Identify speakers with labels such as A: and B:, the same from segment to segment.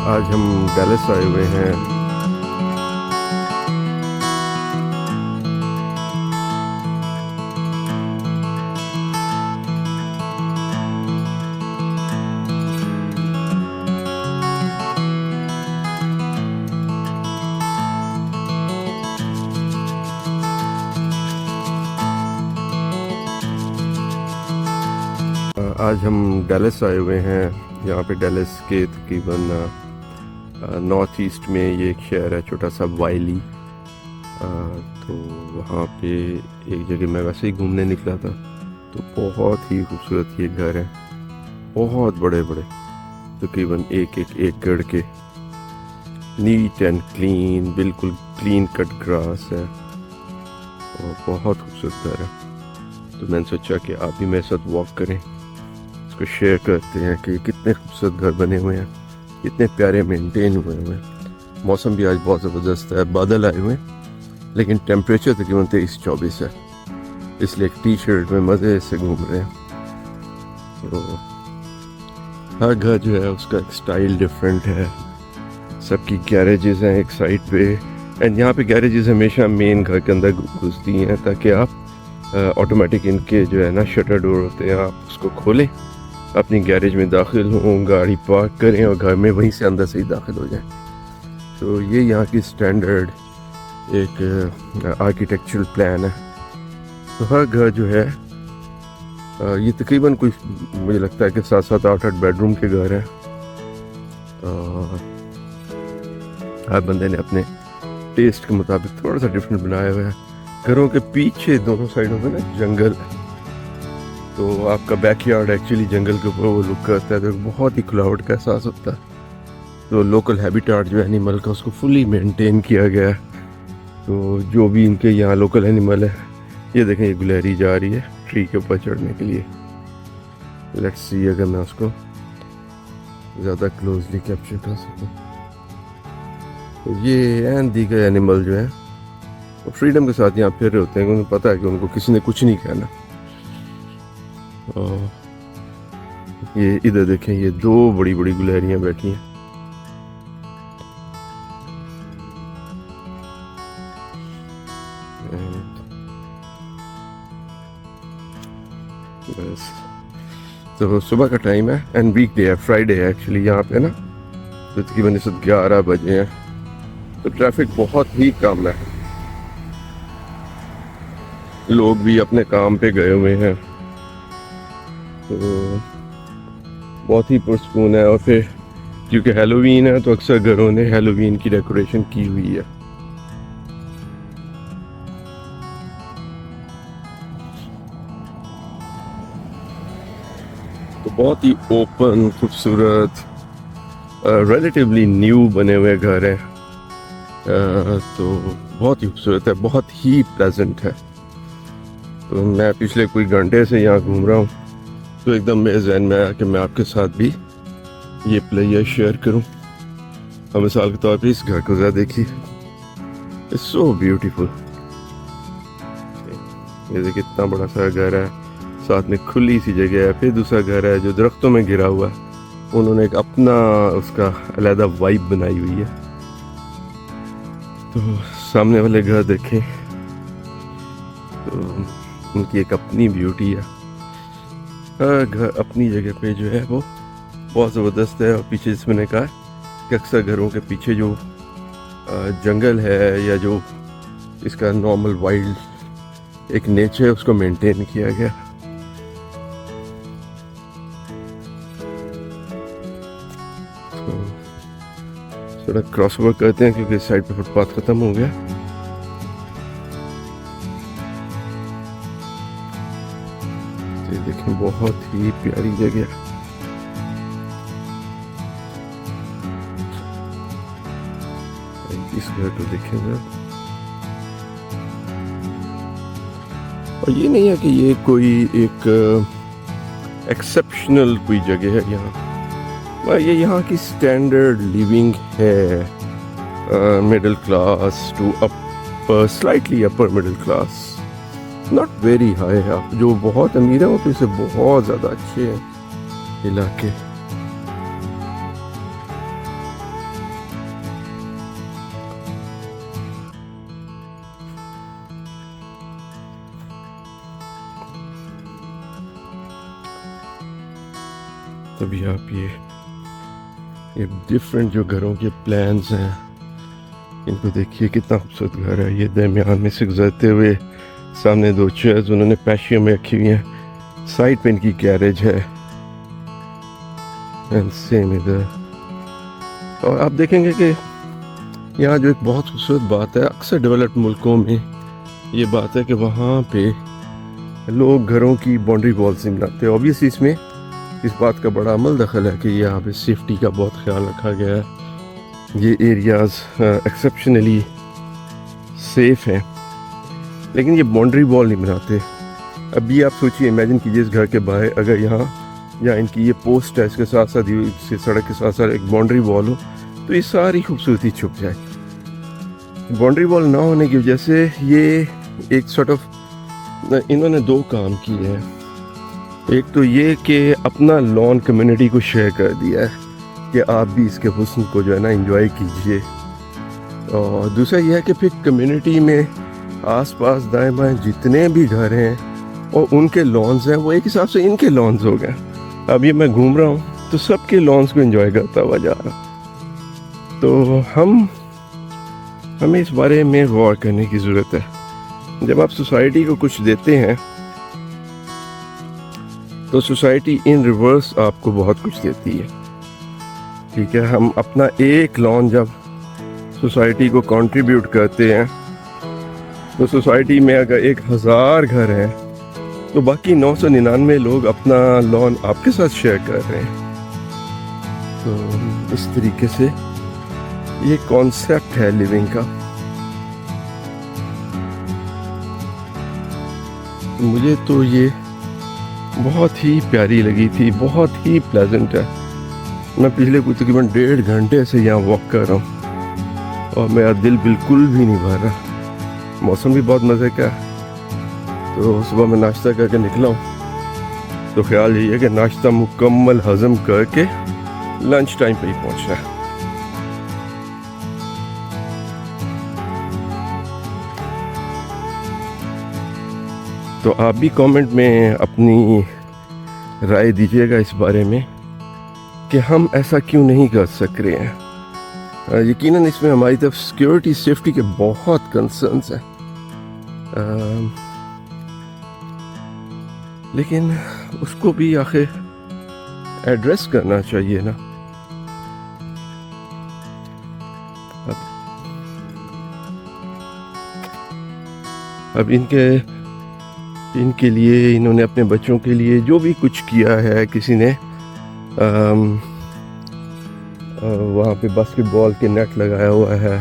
A: आज हम डैलस आए हुए हैं। आज हम डैलस आए हुए हैं। यहाँ पे डैलस के तकरीबन नॉर्थ ईस्ट में ये एक शहर है छोटा सा वाइली। तो वहाँ पे एक जगह मैं वैसे ही घूमने निकला था, तो बहुत ही खूबसूरत ये घर है। बहुत बड़े बड़े तकरीबन एक एकड़ के, नीट एंड क्लीन, बिल्कुल क्लीन कट ग्रास है और बहुत खूबसूरत घर है। तो मैंने सोचा कि आप भी मेरे साथ वॉक करें, इसको शेयर करते हैं कि कितने खूबसूरत घर बने हुए हैं, कितने प्यारे मेंटेन हुए हैं। मौसम भी आज बहुत ज़बरदस्त है, बादल आए हुए हैं, लेकिन टेम्परेचर तकरीबन 23-24 है, इसलिए एक टी शर्ट में मज़े से घूम रहे हैं। तो हर घर जो है उसका एक स्टाइल डिफरेंट है। सबकी गैरेजेस हैं एक साइड पे, एंड यहाँ पे गैरेजेस हमेशा मेन घर के अंदर घुसती हैं ताकि आप ऑटोमेटिक इनके जो है ना शटर डोर होते हैं, आप उसको खोलें, अपनी गैरेज में दाखिल हों, गाड़ी पार्क करें और घर में वहीं से अंदर से ही दाखिल हो जाएं। तो ये यहाँ की स्टैंडर्ड एक आर्किटेक्चरल प्लान है। तो हर घर जो है ये तकरीबन कुछ मुझे लगता है कि 7-8 बेडरूम के घर हैं। हर बंदे ने अपने टेस्ट के मुताबिक थोड़ा सा डिफरेंट बनाया हुआ है। घरों के पीछे दोनों साइडों में ना जंगल है, तो आपका बैकयार्ड एक्चुअली जंगल के ऊपर वो लुक करता है, तो बहुत ही खुलावट का एहसास होता है। तो लोकल हैबिटेट जो एनिमल का उसको फुली मेंटेन किया गया है। तो जो भी इनके यहाँ लोकल एनिमल है, ये देखें ये गुलहरी जा रही है ट्री के ऊपर चढ़ने के लिए। लेट्स सी अगर मैं उसको ज़्यादा क्लोजली कैप्चर कर सकूँ। तो ये एंड दीगर एनिमल जो है वो फ्रीडम के साथ यहाँ फिर रहे होते हैं, क्योंकि पता है कि उनको किसी ने कुछ नहीं कहना। ये इधर देखें, ये 2 बड़ी बड़ी गुलहरियां बैठी हैं। बस तो सुबह का टाइम है एंड वीक डे है, फ्राइडे है एक्चुअली यहाँ पे ना। तो तकरीबन इस वक्त 11 बजे हैं, तो ट्रैफिक बहुत ही कम है, लोग भी अपने काम पे गए हुए हैं, तो बहुत ही पुरसकून है। और फिर क्योंकि हैलोवीन है तो अक्सर घरों ने हैलोवीन की डेकोरेशन की हुई है। तो बहुत ही ओपन, खूबसूरत, रिलेटिवली न्यू बने हुए घर हैं। तो बहुत ही खूबसूरत है, बहुत ही प्लेजेंट है। तो मैं पिछले कोई घंटे से यहाँ घूम रहा हूँ, तो एकदम मेरे जहन में आया कि मैं आपके साथ भी ये प्लेयर शेयर करूँ। हम मिसाल के तौर पे इस घर को ज़रा देखिए, इट्स सो ब्यूटीफुल। ये देखिए कितना बड़ा सा घर है, साथ में खुली सी जगह है। फिर दूसरा घर है जो दरख्तों में घिरा हुआ है, उन्होंने एक अपना उसका अलग वाइब बनाई हुई है। तो सामने वाले घर देखें तो उनकी एक अपनी ब्यूटी है। हर घर अपनी जगह पे जो है वो बहुत ज़बरदस्त है। और पीछे जिसमें मैंने कहा कि अक्सर घरों के पीछे जो जंगल है या जो इसका नॉर्मल वाइल्ड एक नेचर है, उसको मेंटेन किया गया। तो सड़क क्रॉस ओवर करते हैं क्योंकि इस साइड पे फुटपाथ ख़त्म हो गया। ये देखें बहुत ही प्यारी जगह। इस घर को देखें जरा, और ये नहीं है कि ये कोई एक एक्सेप्शनल कोई जगह है यहाँ, ये यहाँ की स्टैंडर्ड लिविंग है। Middle class to upper, slightly upper middle class, not very high है। आप जो बहुत अमीर हैं वो तो इसे बहुत ज़्यादा अच्छे हैं इलाके। तभी आप ये डिफरेंट जो घरों के प्लान्स हैं इनको देखिए, कितना खूबसूरत घर है ये। दरमियान में से गुजरते हुए सामने दो चेयर्स उन्होंने पैशियो में रखी हुई हैं, साइड पे इनकी गैरेज है एंड सेम इधर। और आप देखेंगे कि यहाँ जो एक बहुत खूबसूरत बात है, अक्सर डेवलप्ड मुल्कों में ये बात है कि वहाँ पे लोग घरों की बाउंड्री वॉल्स नहीं बनाते। ऑब्वियसली इसमें इस बात का बड़ा अमल दखल है कि यहाँ पे सेफ्टी का बहुत ख्याल रखा गया है, ये एरियाज़ एक्सेप्शनली सेफ हैं, लेकिन ये बाउंड्री वॉल नहीं बनाते। अभी आप सोचिए, इमेजिन कीजिए इस घर के बाहर अगर यहाँ इनकी ये पोस्ट है, इसके साथ साथ इसके सड़क के साथ साथ एक बाउंड्री वॉल हो तो ये सारी खूबसूरती छुप जाएगी। बाउंड्री वॉल ना होने की वजह से ये एक सॉर्ट ऑफ इन्होंने दो काम किए हैं। एक तो ये कि अपना लॉन कम्युनिटी को शेयर कर दिया है कि आप भी इसके हुस्न को जो है ना एंजॉय कीजिए, और दूसरा यह है कि फिर कम्युनिटी में आसपास दाएं बाएं जितने भी घर हैं और उनके लॉन्स हैं वो एक हिसाब से इनके लॉन्स हो गए। अब ये मैं घूम रहा हूँ तो सबके लॉन्स को एंजॉय करता हुआ जा रहा। तो हमें इस बारे में गौर करने की ज़रूरत है। जब आप सोसाइटी को कुछ देते हैं तो सोसाइटी इन रिवर्स आपको बहुत कुछ देती है। ठीक है, हम अपना एक लॉन जब सोसाइटी को कंट्रीब्यूट करते हैं तो सोसाइटी में अगर 1000 घर हैं तो बाकी 999 लोग अपना लॉन आपके साथ शेयर कर रहे हैं। तो इस तरीके से ये कॉन्सेप्ट है लिविंग का। मुझे तो ये बहुत ही प्यारी लगी थी, बहुत ही प्लेजेंट है। मैं पिछले कुछ तकरीबन 1.5 घंटे से यहाँ वॉक कर रहा हूँ और मेरा दिल बिल्कुल भी नहीं भर रहा। मौसम भी बहुत मज़े का है। तो सुबह मैं नाश्ता करके निकला हूँ तो ख्याल यही है कि नाश्ता मुकम्मल हज़म करके लंच टाइम पे ही पहुँचना है। तो आप भी कमेंट में अपनी राय दीजिएगा इस बारे में कि हम ऐसा क्यों नहीं कर सक रहे हैं। यकीनन इसमें हमारी तरफ सिक्योरिटी सेफ्टी के बहुत कंसर्न्स हैं, लेकिन उसको भी आखिर एड्रेस करना चाहिए ना। अब इनके लिए इन्होंने अपने बच्चों के लिए जो भी कुछ किया है, किसी ने वहाँ पे बास्केटबॉल के नेट लगाया हुआ है।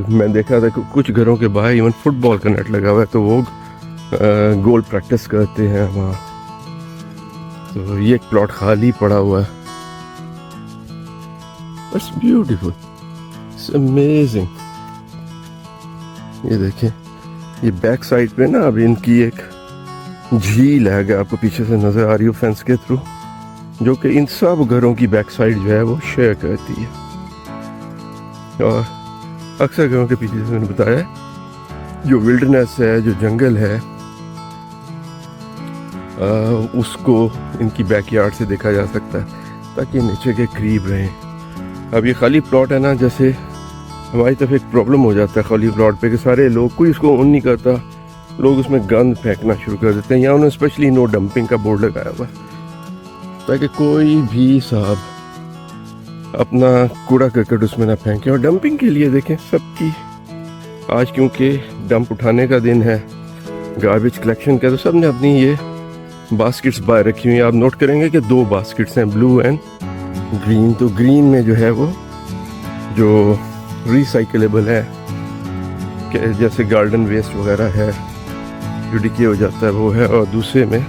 A: मैं देखा था कि कुछ घरों के बाहर इवन फुटबॉल का नेट लगा हुआ है, तो वो गोल प्रैक्टिस करते हैं वहाँ। तो ये एक प्लॉट खाली पड़ा हुआ है। It's beautiful, it's amazing. ये देखें, ये बैक साइड पे ना अब इनकी एक झील है, अगर आपको पीछे से नज़र आ रही हो फेंस के थ्रू, जो कि इन सब घरों की बैक साइड जो है वो शेयर करती है। और अक्सर घरों के पीछे से मैंने बताया जो विल्डरनेस है, जो जंगल है, उसको इनकी बैकयार्ड से देखा जा सकता है ताकि नेचर के करीब रहें। अब ये खाली प्लॉट है ना, जैसे हमारी तरफ एक प्रॉब्लम हो जाता है खाली प्लॉट पे कि सारे लोग, कोई उसको ऑन नहीं करता, लोग उसमें गंद फेंकना शुरू कर देते हैं। यहाँ उन्होंने स्पेशली नो डंपिंग का बोर्ड लगाया हुआ है ताकि कोई भी साहब अपना कूड़ा करकट उसमें ना फेंके। और डंपिंग के लिए देखें सबकी, आज क्योंकि डंप उठाने का दिन है, गार्बेज कलेक्शन का, तो सब ने अपनी ये बास्केट्स बाहर रखी हुई हैं। आप नोट करेंगे कि 2 बास्केट्स हैं, ब्लू एंड ग्रीन। तो ग्रीन में जो है वो जो रिसाइकलेबल है, कि जैसे गार्डन वेस्ट वगैरह है जो डिके हो जाता है वो है, और दूसरे में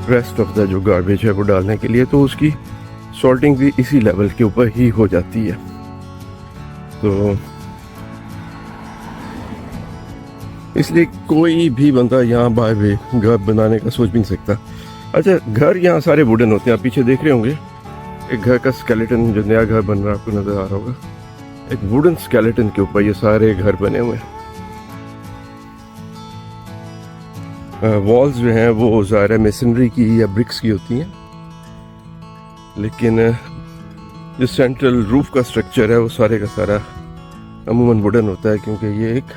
A: रेस्ट ऑफ द जो गार्बेज है वो डालने के लिए, तो उसकी सॉर्टिंग भी इसी लेवल के ऊपर ही हो जाती है। तो इसलिए कोई भी बंदा यहाँ बाहर भी घर बनाने का सोच भी नहीं सकता। अच्छा, घर यहाँ सारे वुडन होते हैं, आप पीछे देख रहे होंगे एक घर का स्केलेटन, जो नया घर बन रहा है आपको नज़र आ रहा होगा, एक वुडन स्केलेटन के ऊपर ये सारे घर बने हुए हैं। वॉल्स जो हैं वो ज़ाहिर है मेसनरी की या ब्रिक्स की होती हैं, लेकिन जो सेंट्रल रूफ का स्ट्रक्चर है वो सारे का सारा अमूमन वुडन होता है, क्योंकि ये एक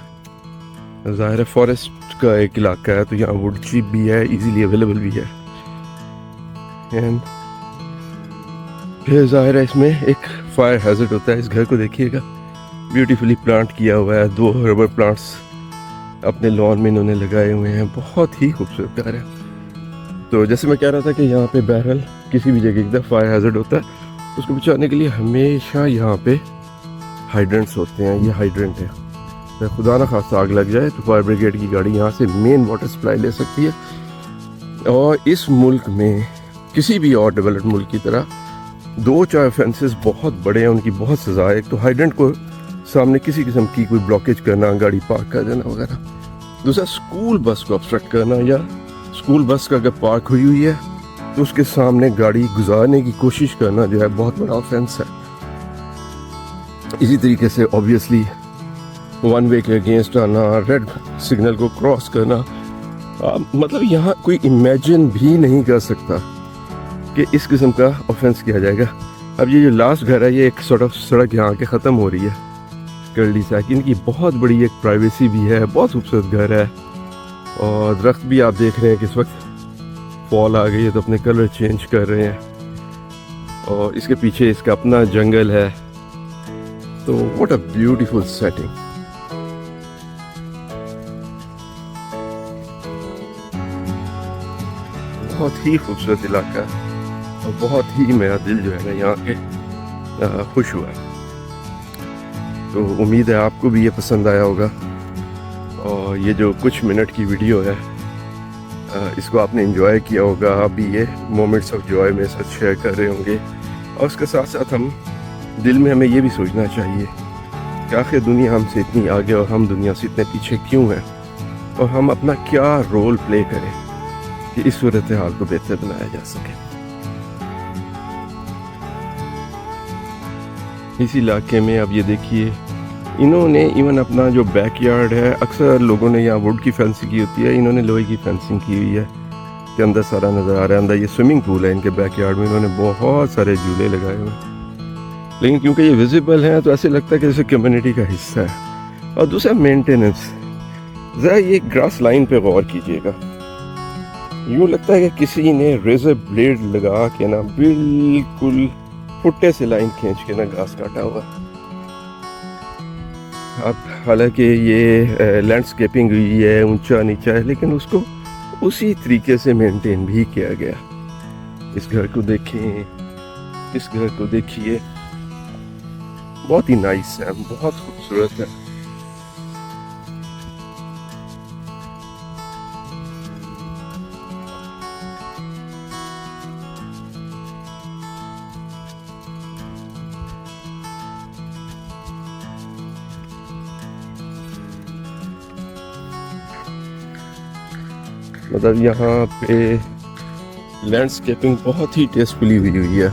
A: ज़ाहिर है फॉरेस्ट का एक इलाका है, तो यहाँ वुड चीप भी है, इजीली अवेलेबल भी है। एंड फिर ज़ाहिर है इसमें एक फायर हैजर्ड होता है। इस घर को देखिएगा, ब्यूटीफुली प्लांट किया हुआ है, 2 रबर प्लांट्स अपने लॉन में इन्होंने लगाए हुए हैं, बहुत ही खूबसूरत घर है। तो जैसे मैं कह रहा था कि यहाँ पे बहरहाल किसी भी जगह का फायर हैजर्ड होता है, उसको बचाने के लिए हमेशा यहाँ पे हाइड्रेंट्स होते हैं। ये हाइड्रेंट है, तो खुदा ना खास्ता आग लग जाए तो फायर ब्रिगेड की गाड़ी यहाँ से मेन वाटर सप्लाई ले सकती है। और इस मुल्क में किसी भी और डेवलप्ड मुल्क की तरह 2-4 फेंसेस बहुत बड़े हैं, उनकी बहुत सजा है। एक तो हाइड्रेंट को सामने किसी किस्म की कोई ब्लॉकेज करना, गाड़ी पार्क कर देना वगैरह। दूसरा, स्कूल बस को ऑब्स्ट्रक्ट करना, या स्कूल बस का अगर पार्क हुई हुई है तो उसके सामने गाड़ी गुजारने की कोशिश करना जो है बहुत बड़ा ऑफेंस है। इसी तरीके से ऑब्वियसली वन वे के अगेंस्ट आना, रेड सिग्नल को क्रॉस करना, मतलब यहाँ कोई इमेजिन भी नहीं कर सकता कि इस किस्म का ऑफेंस किया जाएगा। अब ये जो लास्ट घर है, ये एक सॉर्ट ऑफ सड़क यहाँ के ख़त्म हो रही है कर्ली सैक, इनकी बहुत बड़ी एक प्राइवेसी भी है, बहुत खूबसूरत घर है। और दरख्त भी आप देख रहे हैं कि इस वक्त फॉल आ गई है तो अपने कलर चेंज कर रहे हैं, और इसके पीछे इसका अपना जंगल है। तो व्हाट अ ब्यूटीफुल सेटिंग। बहुत ही खूबसूरत इलाका और बहुत ही मेरा दिल जो है ना यहाँ के खुश हुआ है। तो उम्मीद है आपको भी ये पसंद आया होगा, और ये जो कुछ मिनट की वीडियो है इसको आपने एंजॉय किया होगा। आप भी ये मोमेंट्स ऑफ जॉय मेरे साथ शेयर कर रहे होंगे, और उसके साथ साथ हम दिल में हमें ये भी सोचना चाहिए कि आखिर दुनिया हमसे इतनी आगे और हम दुनिया से इतने पीछे क्यों हैं, और हम अपना क्या रोल प्ले करें कि इस सूरत हाल को बेहतर बनाया जा सके। इस इलाके में अब ये देखिए, इन्होंने इवन अपना जो बैकयार्ड है, अक्सर लोगों ने यहाँ वुड की फेंसिंग की होती है, इन्होंने लोहे की फेंसिंग की हुई है के अंदर सारा नज़र आ रहा है। अंदर ये स्विमिंग पूल है, इनके बैकयार्ड में इन्होंने बहुत सारे झूले लगाए हुए हैं, लेकिन क्योंकि ये विजिबल हैं तो ऐसे लगता है कि जैसे कम्युनिटी का हिस्सा है। और दूसरा मेंटेनेंस, ज़रा ये ग्रास लाइन पे गौर कीजिएगा, यूँ लगता है कि किसी ने रेजर ब्लेड लगा के ना बिल्कुल फुट्टे से लाइन खींच के ना घास काटा हुआ। अब हालांकि ये लैंडस्केपिंग हुई है, ऊंचा नीचा है, लेकिन उसको उसी तरीके से मेंटेन भी किया गया। इस घर को देखें, इस घर को देखिए, बहुत ही नाइस है, बहुत खूबसूरत है। मतलब यहाँ पे लैंडस्केपिंग बहुत ही टेस्टफुली हुई हुई है।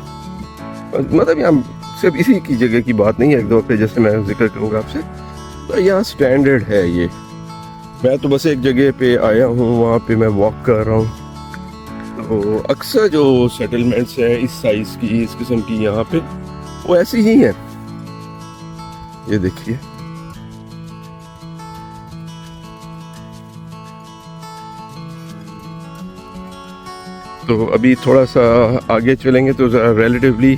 A: मतलब यहाँ सिर्फ इसी की जगह की बात नहीं है, एक दो पे जैसे मैं जिक्र करूँगा आपसे, तो यहाँ स्टैंडर्ड है ये। मैं तो बस एक जगह पे आया हूँ, वहाँ पे मैं वॉक कर रहा हूँ, तो अक्सर जो सेटलमेंट्स हैं इस साइज़ की, इस किस्म की, यहाँ पे वो ऐसी ही हैं। ये देखिए, तो अभी थोड़ा सा आगे चलेंगे तो ज़रा रिलेटिवली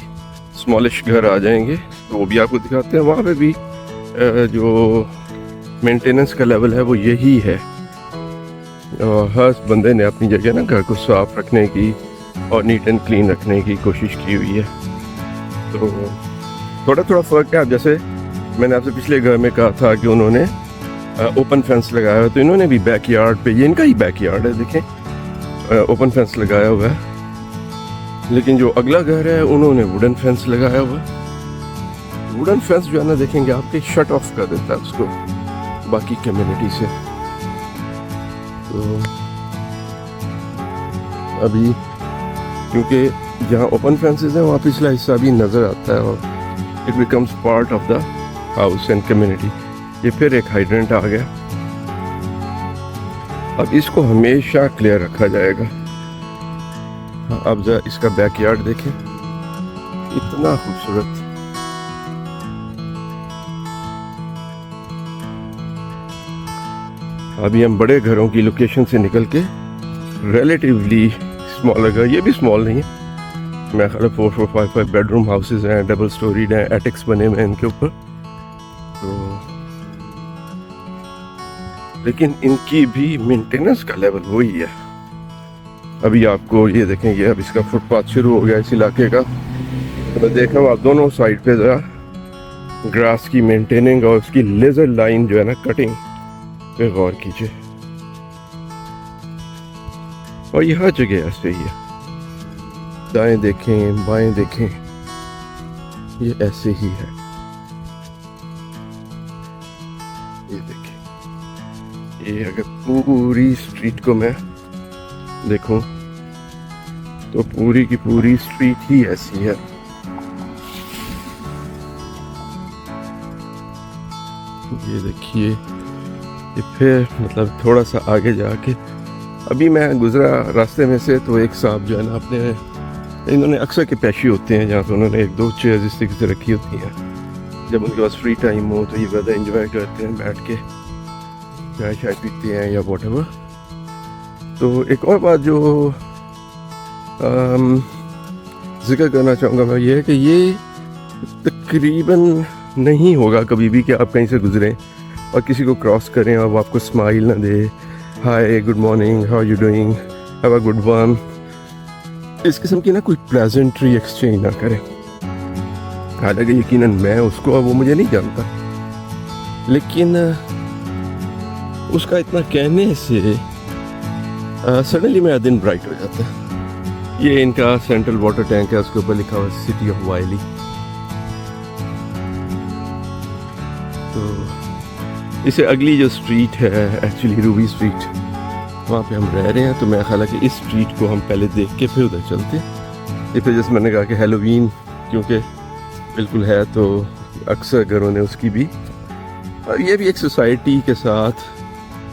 A: स्मॉलिश घर आ जाएंगे, तो वो भी आपको दिखाते हैं। वहाँ पे भी जो मेंटेनेंस का लेवल है वो यही है, और हर बंदे ने अपनी जगह ना घर को साफ रखने की और नीट एंड क्लीन रखने की कोशिश की हुई है। तो थोड़ा थोड़ा फ़र्क है। जैसे मैंने आपसे पिछले घर में कहा था कि उन्होंने ओपन फेंस लगाया है, तो इन्होंने भी बैकयार्ड पे, ये इनका ही बैकयार्ड है, देखें ओपन फेंस लगाया हुआ है। लेकिन जो अगला घर है उन्होंने वुडन फेंस लगाया हुआ है। वुडन फेंस जो है ना, देखेंगे आपके शट ऑफ कर देता है उसको बाकी कम्युनिटी से। तो अभी क्योंकि जहाँ ओपन फेंसेस हैं वहाँ पिछला हिस्सा भी नज़र आता है, और it becomes part of the house and community. ये फिर एक हाइड्रेंट आ गया। अब इसको हमेशा क्लियर रखा जाएगा। अब जरा इसका बैकयार्ड देखें, कितना खूबसूरत। अभी हम बड़े घरों की लोकेशन से निकल के रिलेटिवली स्मॉल घर, ये भी स्मॉल नहीं है, मैं ख्याल 4-5 बेडरूम हाउसेज हैं, डबल स्टोरीड हैं, एटिक्स बने हुए हैं इनके ऊपर। तो लेकिन इनकी भी मेंटेनेंस का लेवल वही है। अभी आपको ये देखेंगे, अब इसका फुटपाथ शुरू हो गया इस इलाके का, तो मैं देख रहा हूँ आप दोनों साइड पे ज़रा ग्रास की मेंटेनिंग और उसकी लेजर लाइन जो है ना कटिंग पे गौर कीजिए। और ये हर जगह ऐसे ही है, दाएं देखें बाएं देखें, ये ऐसे ही है। ये देखें, ये अगर पूरी स्ट्रीट को मैं देखूं तो पूरी की पूरी स्ट्रीट ही ऐसी है। ये देखिए, ये फिर मतलब थोड़ा सा आगे जाके, अभी मैं गुजरा रास्ते में से तो एक साहब जो है ना अपने, इन्होंने अक्सर के पेशी होते हैं जहाँ पे उन्होंने 1-2 चेयर्स इस तरीके से रखी होती हैं, जब उनके पास फ्री टाइम हो तो ये ज़्यादा इंजॉय करते हैं, बैठ के चाय शाय पीते हैं या व्हाटएवर। तो एक और बात जो जिक्र करना चाहूँगा मैं, ये है कि ये तकरीबन नहीं होगा कभी भी कि आप कहीं से गुजरें और किसी को क्रॉस करें और वो आपको स्माइल ना दे, hi good morning how you doing have a good one, इस किस्म की ना कोई प्लेजेंट्री एक्सचेंज ना करें। हालांकि यकीनन मैं उसको, वो मुझे नहीं जानता, लेकिन उसका इतना कहने से सडनली मेरा दिन ब्राइट हो जाता है। ये इनका सेंट्रल वाटर टैंक है, उसके ऊपर लिखा हुआ सिटी ऑफ वाइली। तो इसे अगली जो स्ट्रीट है एक्चुअली रूबी स्ट्रीट, वहाँ पे हम रह रहे हैं, तो मेरा ख्याल है कि इस स्ट्रीट को हम पहले देख के फिर उधर चलते हैं। ये फिर जैसे मैंने कहा कि हैलोवीन क्योंकि बिल्कुल है, तो अक्सर घरों ने उसकी भी, और ये भी एक सोसाइटी के साथ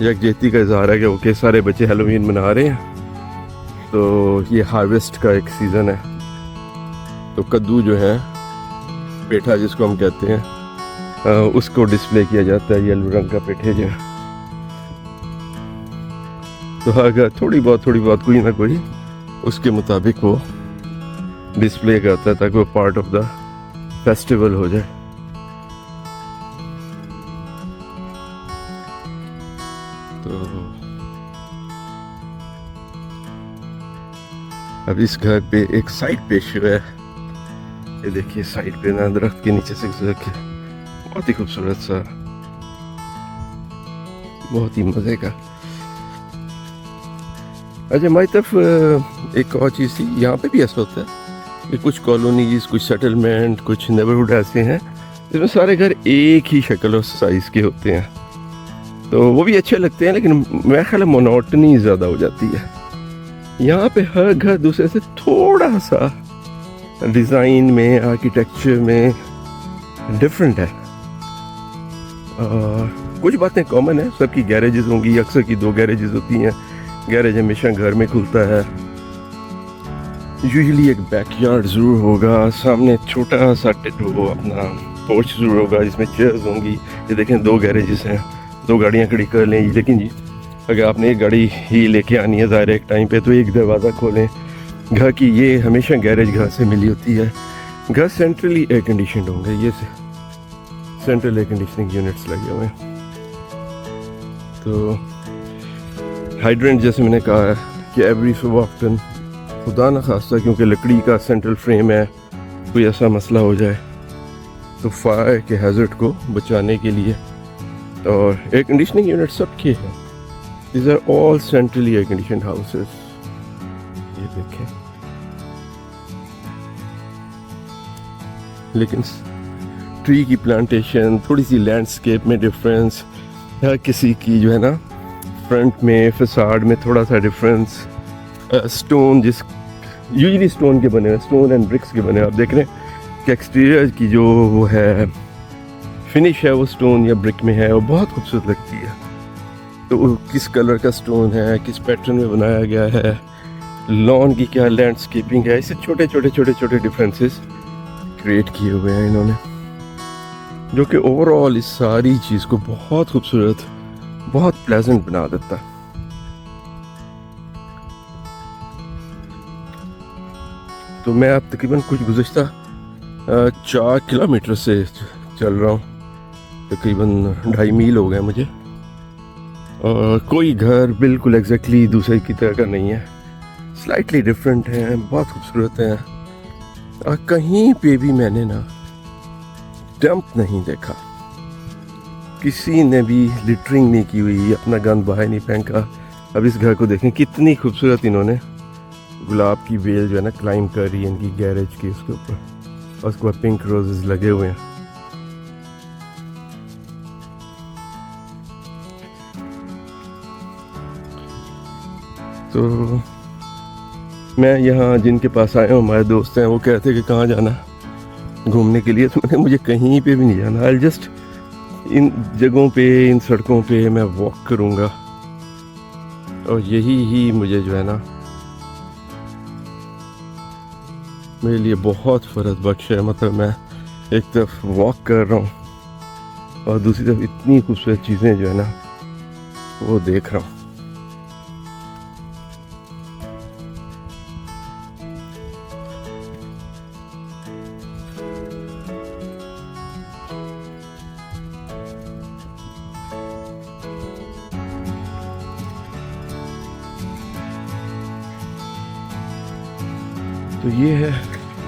A: यकजहती का इजहार है कि ओके सारे बच्चे हैलोवीन मना रहे हैं। तो ये हार्वेस्ट का एक सीज़न है, तो कद्दू जो है, पेठा जिसको हम कहते हैं, उसको डिस्प्ले किया जाता है, येलो रंग का पेठे जो है। तो अगर थोड़ी बहुत कोई ना कोई उसके मुताबिक वो डिस्प्ले करता है ताकि वो पार्ट ऑफ द फेस्टिवल हो जाए। तो अब इस घर पे एक साइड पेश हुआ है, ये देखिए साइड पे ना दरख्त के नीचे से गुजर के, बहुत ही खूबसूरत सा, बहुत ही मजे का। अच्छा हमारी तरफ एक और चीज़ थी, यहाँ पे भी ऐसा होता है कि कुछ कॉलोनीज, कुछ सेटलमेंट, कुछ नेबरहुड ऐसे हैं जिसमें सारे घर एक ही शक्ल और साइज़ के होते हैं, तो वो भी अच्छे लगते हैं, लेकिन मेरा ख्याल है मोनोटनी ज़्यादा हो जाती है। यहाँ पे हर घर दूसरे से थोड़ा सा डिज़ाइन में, आर्किटेक्चर में डिफरेंट है। कुछ बातें कॉमन है, सबकी गैरेजेस होंगी, अक्सर की 2 गैरेजेस होती हैं, गैरेज हमेशा घर में खुलता है, यूजुअली एक बैकयार्ड ज़रूर होगा, सामने छोटा सा वो अपना पोर्च ज़रूर होगा जिसमें चेयर्स होंगी। ये देखें 2 गैरेजेस हैं, 2 गाड़ियाँ खड़ी कर लें, लेकिन जी अगर आपने एक गाड़ी ही लेके आनी है ज़ाहिर एक टाइम पे, तो एक दरवाज़ा खोलें घर की, ये हमेशा गैरेज घर से मिली होती है। घर सेंट्रली एयर कंडीशनड होंगे, ये सेंट्रल एयर कंडीशनिंग यूनिट्स लगे हुए हैं। तो हाइड्रेंट जैसे मैंने कहा है कि एवरी सो ऑफ्टन, खुदा ना खास्ता क्योंकि लकड़ी का सेंट्रल फ्रेम है, कोई ऐसा मसला हो जाए तो फायर के हैजर्ड को बचाने के लिए, और एयर कंडीशनिंग यूनिट सबके हैं, these are all centrally air conditioned houses. ये देखें, लेकिन ट्री की प्लांटेशन, थोड़ी सी लैंडस्केप में डिफरेंस, हर किसी की जो है ना फ्रंट में, फसाड में थोड़ा सा डिफरेंस, स्टोन जिस यूजुअली स्टोन के बने हैं, स्टोन एंड ब्रिक्स के बने हैं, आप देख रहे हैं कि एक्सटीरियर की जो वो है फिनिश है वो स्टोन या ब्रिक में है, और बहुत खूबसूरत लगती है। तो किस कलर का स्टोन है, किस पैटर्न में बनाया गया है, लॉन की क्या लैंडस्केपिंग है, इससे छोटे छोटे डिफरेंसेस क्रिएट किए हुए हैं इन्होंने, जो कि ओवरऑल इस सारी चीज़ को बहुत खूबसूरत, बहुत प्लेजेंट बना देता है। तो मैं अब तकरीबन कुछ गुज़श्ता 4 किलोमीटर से चल रहा हूँ, तकरीबन 2.5 मील हो गए मुझे। और कोई घर बिल्कुल एग्जैक्टली दूसरे की तरह का नहीं है, स्लाइटली डिफरेंट है, बहुत खूबसूरत है। और कहीं पे भी मैंने ना डंप नहीं देखा, किसी ने भी लिटरिंग नहीं की हुई, अपना गंद बाहर नहीं फेंका। अब इस घर को देखें, कितनी खूबसूरत इन्होंने गुलाब की बेल जो है ना क्लाइंब कर रही है इनकी गैरेज की उसके ऊपर, और उसके बाद पिंक रोजेस लगे हुए हैं। तो मैं यहाँ जिनके पास आया हूँ, हमारे दोस्त हैं, वो कहते हैं कि कहाँ जाना घूमने के लिए, तो मैंने मुझे कहीं पे भी नहीं जाना, आई जस्ट इन जगहों पे, इन सड़कों पे मैं वॉक करूँगा, और यही ही मुझे जो है ना मेरे लिए बहुत फ़र्क बख्श है। मतलब मैं एक तरफ वॉक कर रहा हूँ और दूसरी तरफ इतनी खूबसूरत चीज़ें जो है ना वो देख रहा हूँ। तो ये है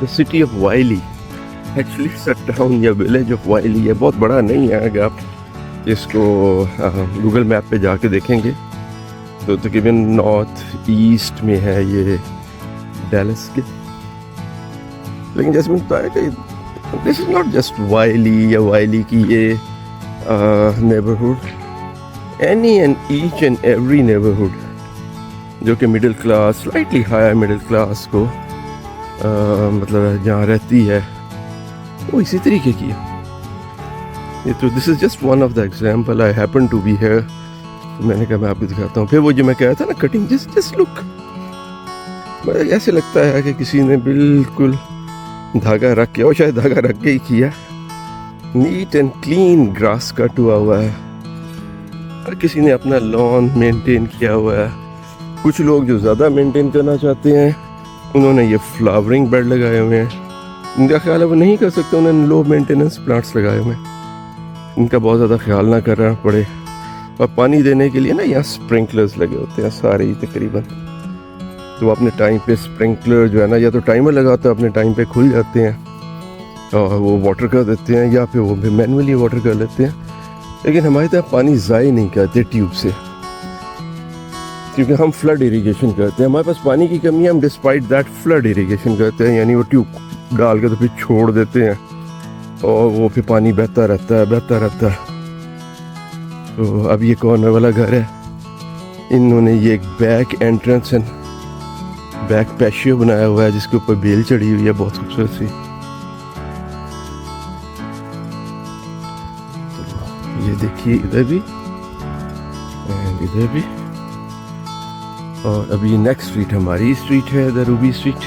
A: the city of Wylie, actually it's a town या विलेज ऑफ वाइली है, बहुत बड़ा नहीं है। अगर आप इसको गूगल मैप पे जाके देखेंगे तो तकरीबन नॉर्थ ईस्ट में है ये डैलस के। लेकिन जैसे मैंने बताया कि this is not just Wylie या वाइली की ये neighbourhood, any and each and every neighbourhood जो कि middle class, slightly higher middle class को मतलब जहाँ रहती है वो इसी तरीके की है। ये तो this is just one of the example, I happen to be here, तो मैंने कहा मैं आपको दिखाता हूँ। फिर वो जो मैं कह रहा था ना कटिंग, जस्ट लुक, ऐसे लगता है कि किसी ने बिल्कुल धागा रख के, और शायद धागा रख के ही किया, neat and clean grass cut हुआ हुआ है, और किसी ने अपना लॉन मेंटेन किया हुआ है। कुछ लोग जो ज़्यादा मेंटेन करना चाहते हैं उन्होंने ये फ्लावरिंग बेड लगाए हुए हैं, इनका ख्याल है वो नहीं कर सकते, उन्होंने लो मेंटेनेंस प्लांट्स लगाए हुए हैं, इनका बहुत ज़्यादा ख्याल ना करना पड़े। और पानी देने के लिए ना यहाँ स्प्रिंकलर्स लगे होते हैं सारे ही तकरीबन, तो अपने टाइम पे स्प्रिंकलर जो है ना, या तो टाइमर लगाते हैं अपने टाइम पे खुल जाते हैं और वो वाटर कर देते हैं, या फिर वो भी मैनुअली वाटर कर लेते हैं। लेकिन हमारी तरह पानी ज़ाय नहीं करते ट्यूब से, क्योंकि हम फ्लड इरिगेशन करते हैं, हमारे पास पानी की कमी है, हम डिस्पाइट दैट फ्लड इरिगेशन करते हैं, यानी वो ट्यूब डाल के तो फिर छोड़ देते हैं और वो फिर पानी बहता रहता है। तो अब ये कॉर्नर वाला घर है, इन्होंने ये एक बैक एंट्रेंस एंड बैक पैशियो बनाया हुआ है जिसके ऊपर बेल चढ़ी हुई है, बहुत खूबसूरत सी। तो ये देखिए इधर भी एंड इधर भी। और अभी नेक्स्ट स्ट्रीट हमारी स्ट्रीट है, द रूबी स्ट्रीट।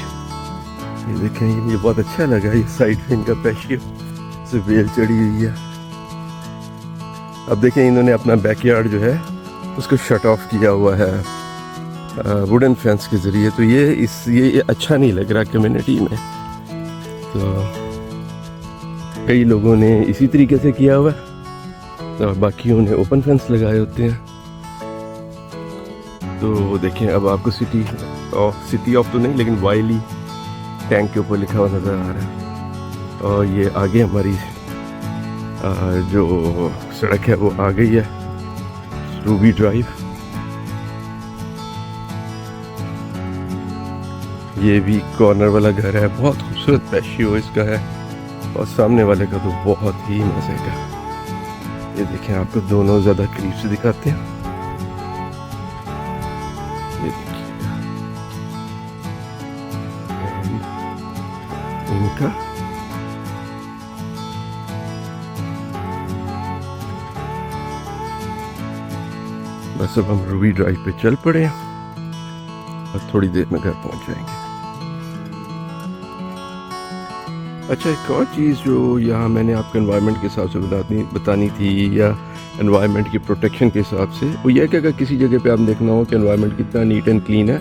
A: ये देखें, ये मुझे बहुत अच्छा लगा, ये साइड में इनका पैशियो से बेल चढ़ी हुई है। अब देखें इन्होंने अपना बैकयार्ड जो है उसको शट ऑफ किया हुआ है वुडन फेंस के ज़रिए। तो ये अच्छा नहीं लग रहा कम्युनिटी में, तो कई लोगों ने इसी तरीके से किया हुआ है और बाकियों ने ओपन फेंस लगाए होते हैं। तो देखें अब आपको सिटी ऑफ तो नहीं, लेकिन वाइली टैंक के ऊपर लिखा हुआ नज़र आ रहा है। और ये आगे हमारी जो सड़क है वो आ गई है, रूबी ड्राइव। ये भी कॉर्नर वाला घर है, बहुत खूबसूरत पैशियो इसका है, और सामने वाले का तो बहुत ही मज़े का। ये देखें, आपको दोनों ज़्यादा करीब से दिखाते हैं। ये देखिए इनका बस अब हम रूबी ड्राइव पे चल पड़े और थोड़ी देर में घर पहुंच जाएंगे। अच्छा, एक और चीज़ जो यहाँ मैंने आपको एनवायरनमेंट के हिसाब से बतानी थी, या एनवायरनमेंट की प्रोटेक्शन के हिसाब से, वो यह है कि अगर किसी जगह पे आप देखना हो कि एनवायरनमेंट कितना नीट एंड क्लीन है,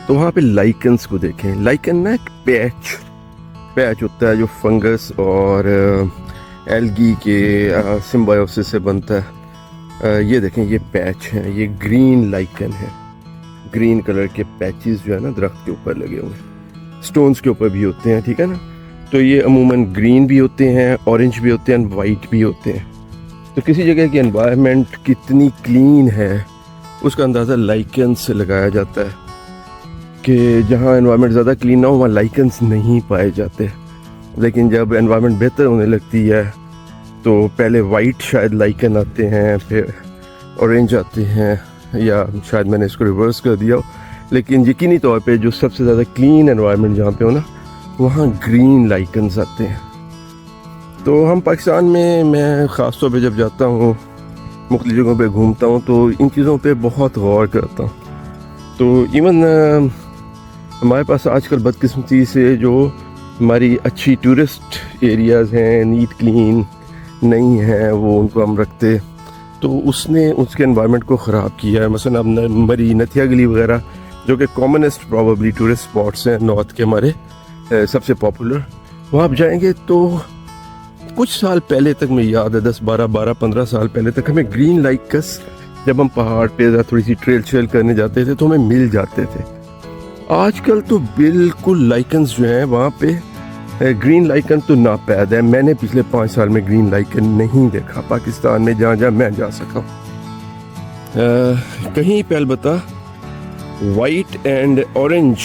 A: तो वहाँ पे लाइकन्स को देखें। लाइकन ना एक पैच होता है जो फंगस और एल्गी के सिम्बायोसिस से बनता है। ये देखें, ये पैच है, ये ग्रीन लाइकन है। ग्रीन कलर के पैचेस जो है ना दरख्त के ऊपर लगे हुए, स्टोन्स के ऊपर भी होते हैं, ठीक है ना। तो ये अमूमन ग्रीन भी होते हैं, ऑरेंज भी होते हैं, वाइट भी होते हैं। तो किसी जगह की एनवायरनमेंट कितनी क्लीन है उसका अंदाज़ा लाइकन्स से लगाया जाता है, कि जहाँ एनवायरनमेंट ज़्यादा क्लीन ना हो वहाँ लाइकन्स नहीं पाए जाते। लेकिन जब एनवायरनमेंट बेहतर होने लगती है तो पहले वाइट शायद लाइकन आते हैं, फिर ऑरेंज आते हैं, या शायद मैंने इसको रिवर्स कर दिया हो। लेकिन यकीनी तौर पे जो सबसे ज़्यादा क्लीन एनवायरनमेंट जहाँ पे हो ना, वहाँ ग्रीन लाइकन्स आते हैं। तो हम पाकिस्तान में, मैं ख़ास तौर पे जब जाता हूँ, मुख्तलिफ़ जगहों पे घूमता हूँ, तो इन चीज़ों पे बहुत गौर करता हूँ। तो इवन हमारे पास आजकल बदकिस्मती से जो हमारी अच्छी टूरिस्ट एरियाज़ हैं, नीट क्लीन नहीं हैं, वो उनको हम रखते, तो उसने उसके एनवायरनमेंट को ख़राब किया है। मसलन अब मरी, नथिया गली वगैरह, जो कि कॉमनेस्ट प्रॉबली टूरिस्ट स्पॉट्स हैं नॉर्थ के हमारे, सबसे पॉपुलर, वहाँ आप जाएंगे तो कुछ साल पहले तक, मैं याद है 10-12-15 साल पहले तक, हमें ग्रीन लाइकस जब हम पहाड़ पे थोड़ी सी ट्रेल करने जाते थे तो हमें मिल जाते थे। आजकल तो बिल्कुल लाइकन्स जो हैं वहाँ पे ग्रीन लाइकन तो नापैद है। मैंने पिछले 5 साल में ग्रीन लाइकन नहीं देखा पाकिस्तान में, जहाँ मैं जा सका। कहीं पे अलबत्ता वाइट एंड ऑरेंज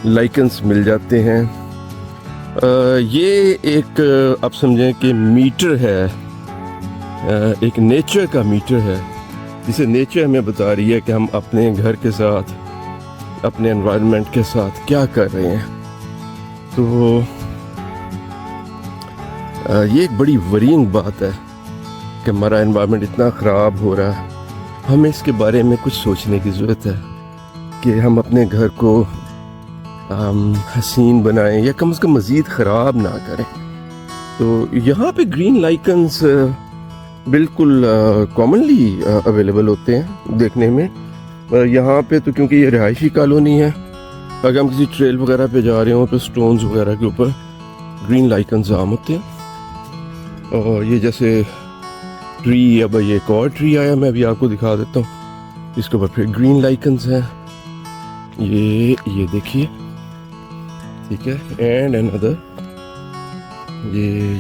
A: लाइकन्स मिल जाते हैं। ये एक आप समझें कि मीटर है, एक नेचर का मीटर है, जिसे नेचर हमें बता रही है कि हम अपने घर के साथ, अपने एनवायरनमेंट के साथ क्या कर रहे हैं। तो ये एक बड़ी वरींग बात है कि हमारा एनवायरनमेंट इतना ख़राब हो रहा है। हमें इसके बारे में कुछ सोचने की ज़रूरत है कि हम अपने घर को हसीन बनाएं, या कम से कम मज़ीद ख़राब ना करें। तो यहाँ पे ग्रीन लाइकन्स बिल्कुल कॉमनली अवेलेबल होते हैं देखने में। यहाँ पे तो क्योंकि ये रिहायशी कॉलोनी है, अगर हम किसी ट्रेल वगैरह पे जा रहे हो तो स्टोन्स वगैरह के ऊपर ग्रीन लाइकन्स आम होते हैं। और ये जैसे ट्री, अब ये एक और ट्री आया, मैं अभी आपको दिखा देता हूँ, इसके ऊपर फिर ग्रीन लाइकन्स हैं। ये देखिए, ठीक है, एंड अनदर,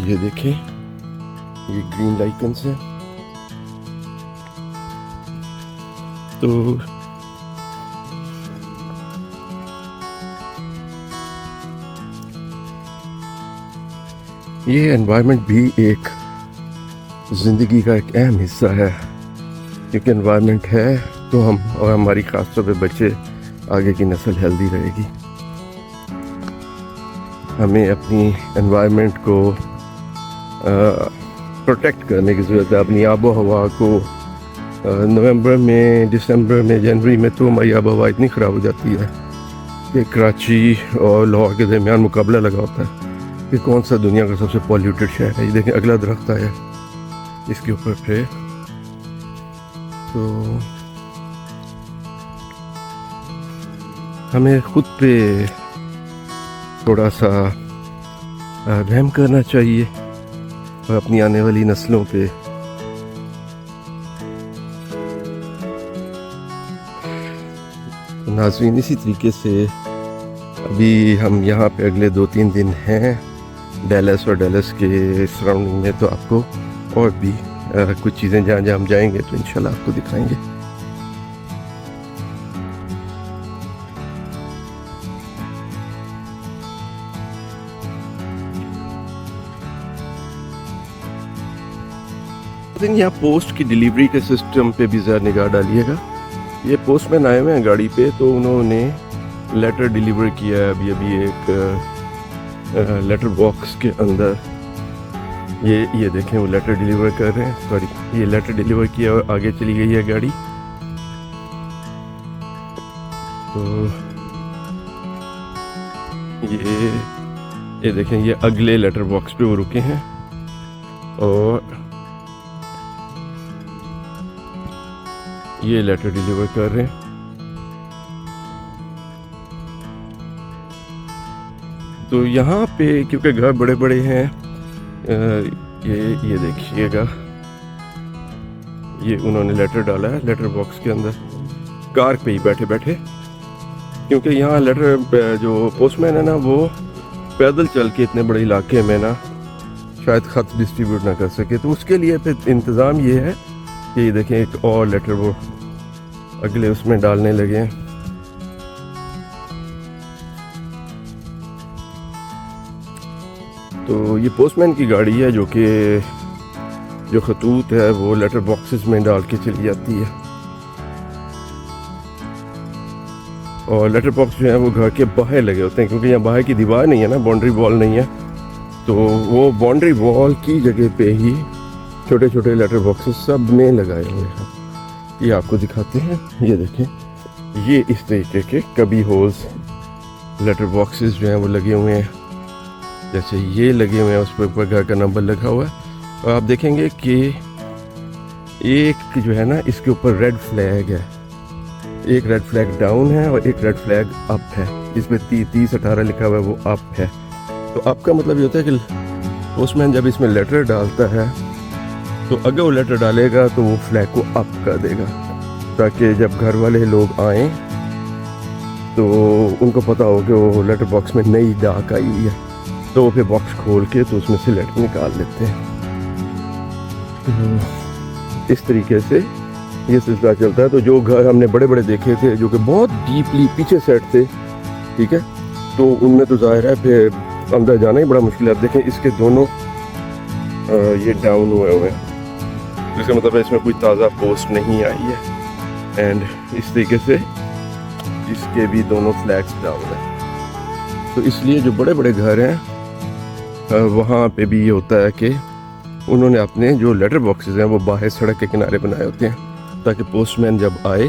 A: ये देखें, ये ग्रीन लाइकन्स हैं। तो ये एनवायरनमेंट भी एक ज़िंदगी का एक अहम हिस्सा है, क्योंकि एनवायरनमेंट है तो हम और हमारी ख़ास तौर पे बच्चे, आगे की नस्ल हेल्दी रहेगी। हमें अपनी एनवायरनमेंट को प्रोटेक्ट करने की ज़रूरत है। अपनी आबो हवा को नवंबर में, दिसंबर में, जनवरी में तो हमारी आबो हवा इतनी ख़राब हो जाती है कि कराची और लाहौर के दरमियान मुकाबला लगा होता है कि कौन सा दुनिया का सबसे पॉल्यूटेड शहर है। ये देखें, अगला दरख्त आया इसके ऊपर फिर। तो हमें खुद पे थोड़ा सा रहम करना चाहिए और अपनी आने वाली नस्लों पे। नाज़रीन, इसी तरीके से अभी हम यहाँ पे अगले 2-3 दिन हैं डैलस और डैलस के सराउंडिंग में, तो आपको और भी कुछ चीज़ें जहाँ जहाँ हम जाएंगे तो इंशाल्लाह आपको दिखाएंगे। यहाँ पोस्ट की डिलीवरी के सिस्टम पे भी ज़रा निगाह डालिएगा। ये पोस्टमैन आए हुए हैं गाड़ी पे, तो उन्होंने लेटर डिलीवर किया है अभी एक लेटर बॉक्स के अंदर। ये देखें, वो लेटर डिलीवर कर रहे हैं, सॉरी, ये लेटर डिलीवर किया और आगे चली गई है गाड़ी। तो ये देखें, ये अगले लेटर बॉक्स पे वो रुके हैं और ये लेटर डिलीवर कर रहे हैं। तो यहाँ पे क्योंकि घर बड़े बड़े हैं, ये देखिएगा, ये उन्होंने लेटर डाला है लेटर बॉक्स के अंदर कार पे ही बैठे बैठे, क्योंकि यहाँ लेटर जो पोस्टमैन है ना वो पैदल चल के इतने बड़े इलाके में ना शायद ख़त डिस्ट्रीब्यूट ना कर सके, तो उसके लिए फिर इंतज़ाम ये है कि ये देखें एक और लेटर वो अगले उसमें डालने लगे हैं। तो ये पोस्टमैन की गाड़ी है जो खतूत है वो लेटर बॉक्सेस में डाल के चली जाती है, और लेटर बॉक्स जो है वो घर के बाहर लगे होते हैं, क्योंकि यहाँ बाहर की दीवार नहीं है ना, बाउंड्री वॉल नहीं है, तो वो बाउंड्री वॉल की जगह पे ही छोटे छोटे लेटर बॉक्सेस सब में लगाए हुए हैं। ये आपको दिखाते हैं, ये देखें, ये इस तरीके के कभी होल्स लेटर बॉक्सेस जो हैं वो लगे हुए हैं, जैसे ये लगे हुए हैं, उस पर ऊपर घर का नंबर लगा हुआ है, और आप देखेंगे कि एक जो है ना इसके ऊपर रेड फ्लैग है, एक रेड फ्लैग डाउन है और एक रेड फ्लैग अप है, इसमें 3018 लिखा हुआ है, वो अप है। तो अप का मतलब ये होता है कि पोस्टमैन जब इसमें लेटर डालता है तो अगर वो लेटर डालेगा तो वो फ्लैग को अप कर देगा, ताकि जब घर वाले लोग आएँ तो उनको पता हो कि वो लेटर बॉक्स में नई डाक आई है, तो वो फिर बॉक्स खोल के तो उसमें से लेटर निकाल लेते हैं। इस तरीके से ये सिलसिला चलता है। तो जो घर हमने बड़े बड़े देखे थे जो कि बहुत डीपली पीछे सेट थे, ठीक है, तो उनमें तो जाहिर है फिर अंदर जाना ही बड़ा मुश्किल है। आप देखें इसके दोनों ये डाउन हुए हुए हैं, जिसका मतलब है इसमें कोई ताज़ा पोस्ट नहीं आई है, एंड इस तरीके से इसके भी दोनों फ्लैग्स डाउन हैं। तो इसलिए जो बड़े बड़े घर हैं वहाँ पे भी ये होता है कि उन्होंने अपने जो लेटर बॉक्सेस हैं वो बाहर सड़क के किनारे बनाए होते हैं, ताकि पोस्टमैन जब आए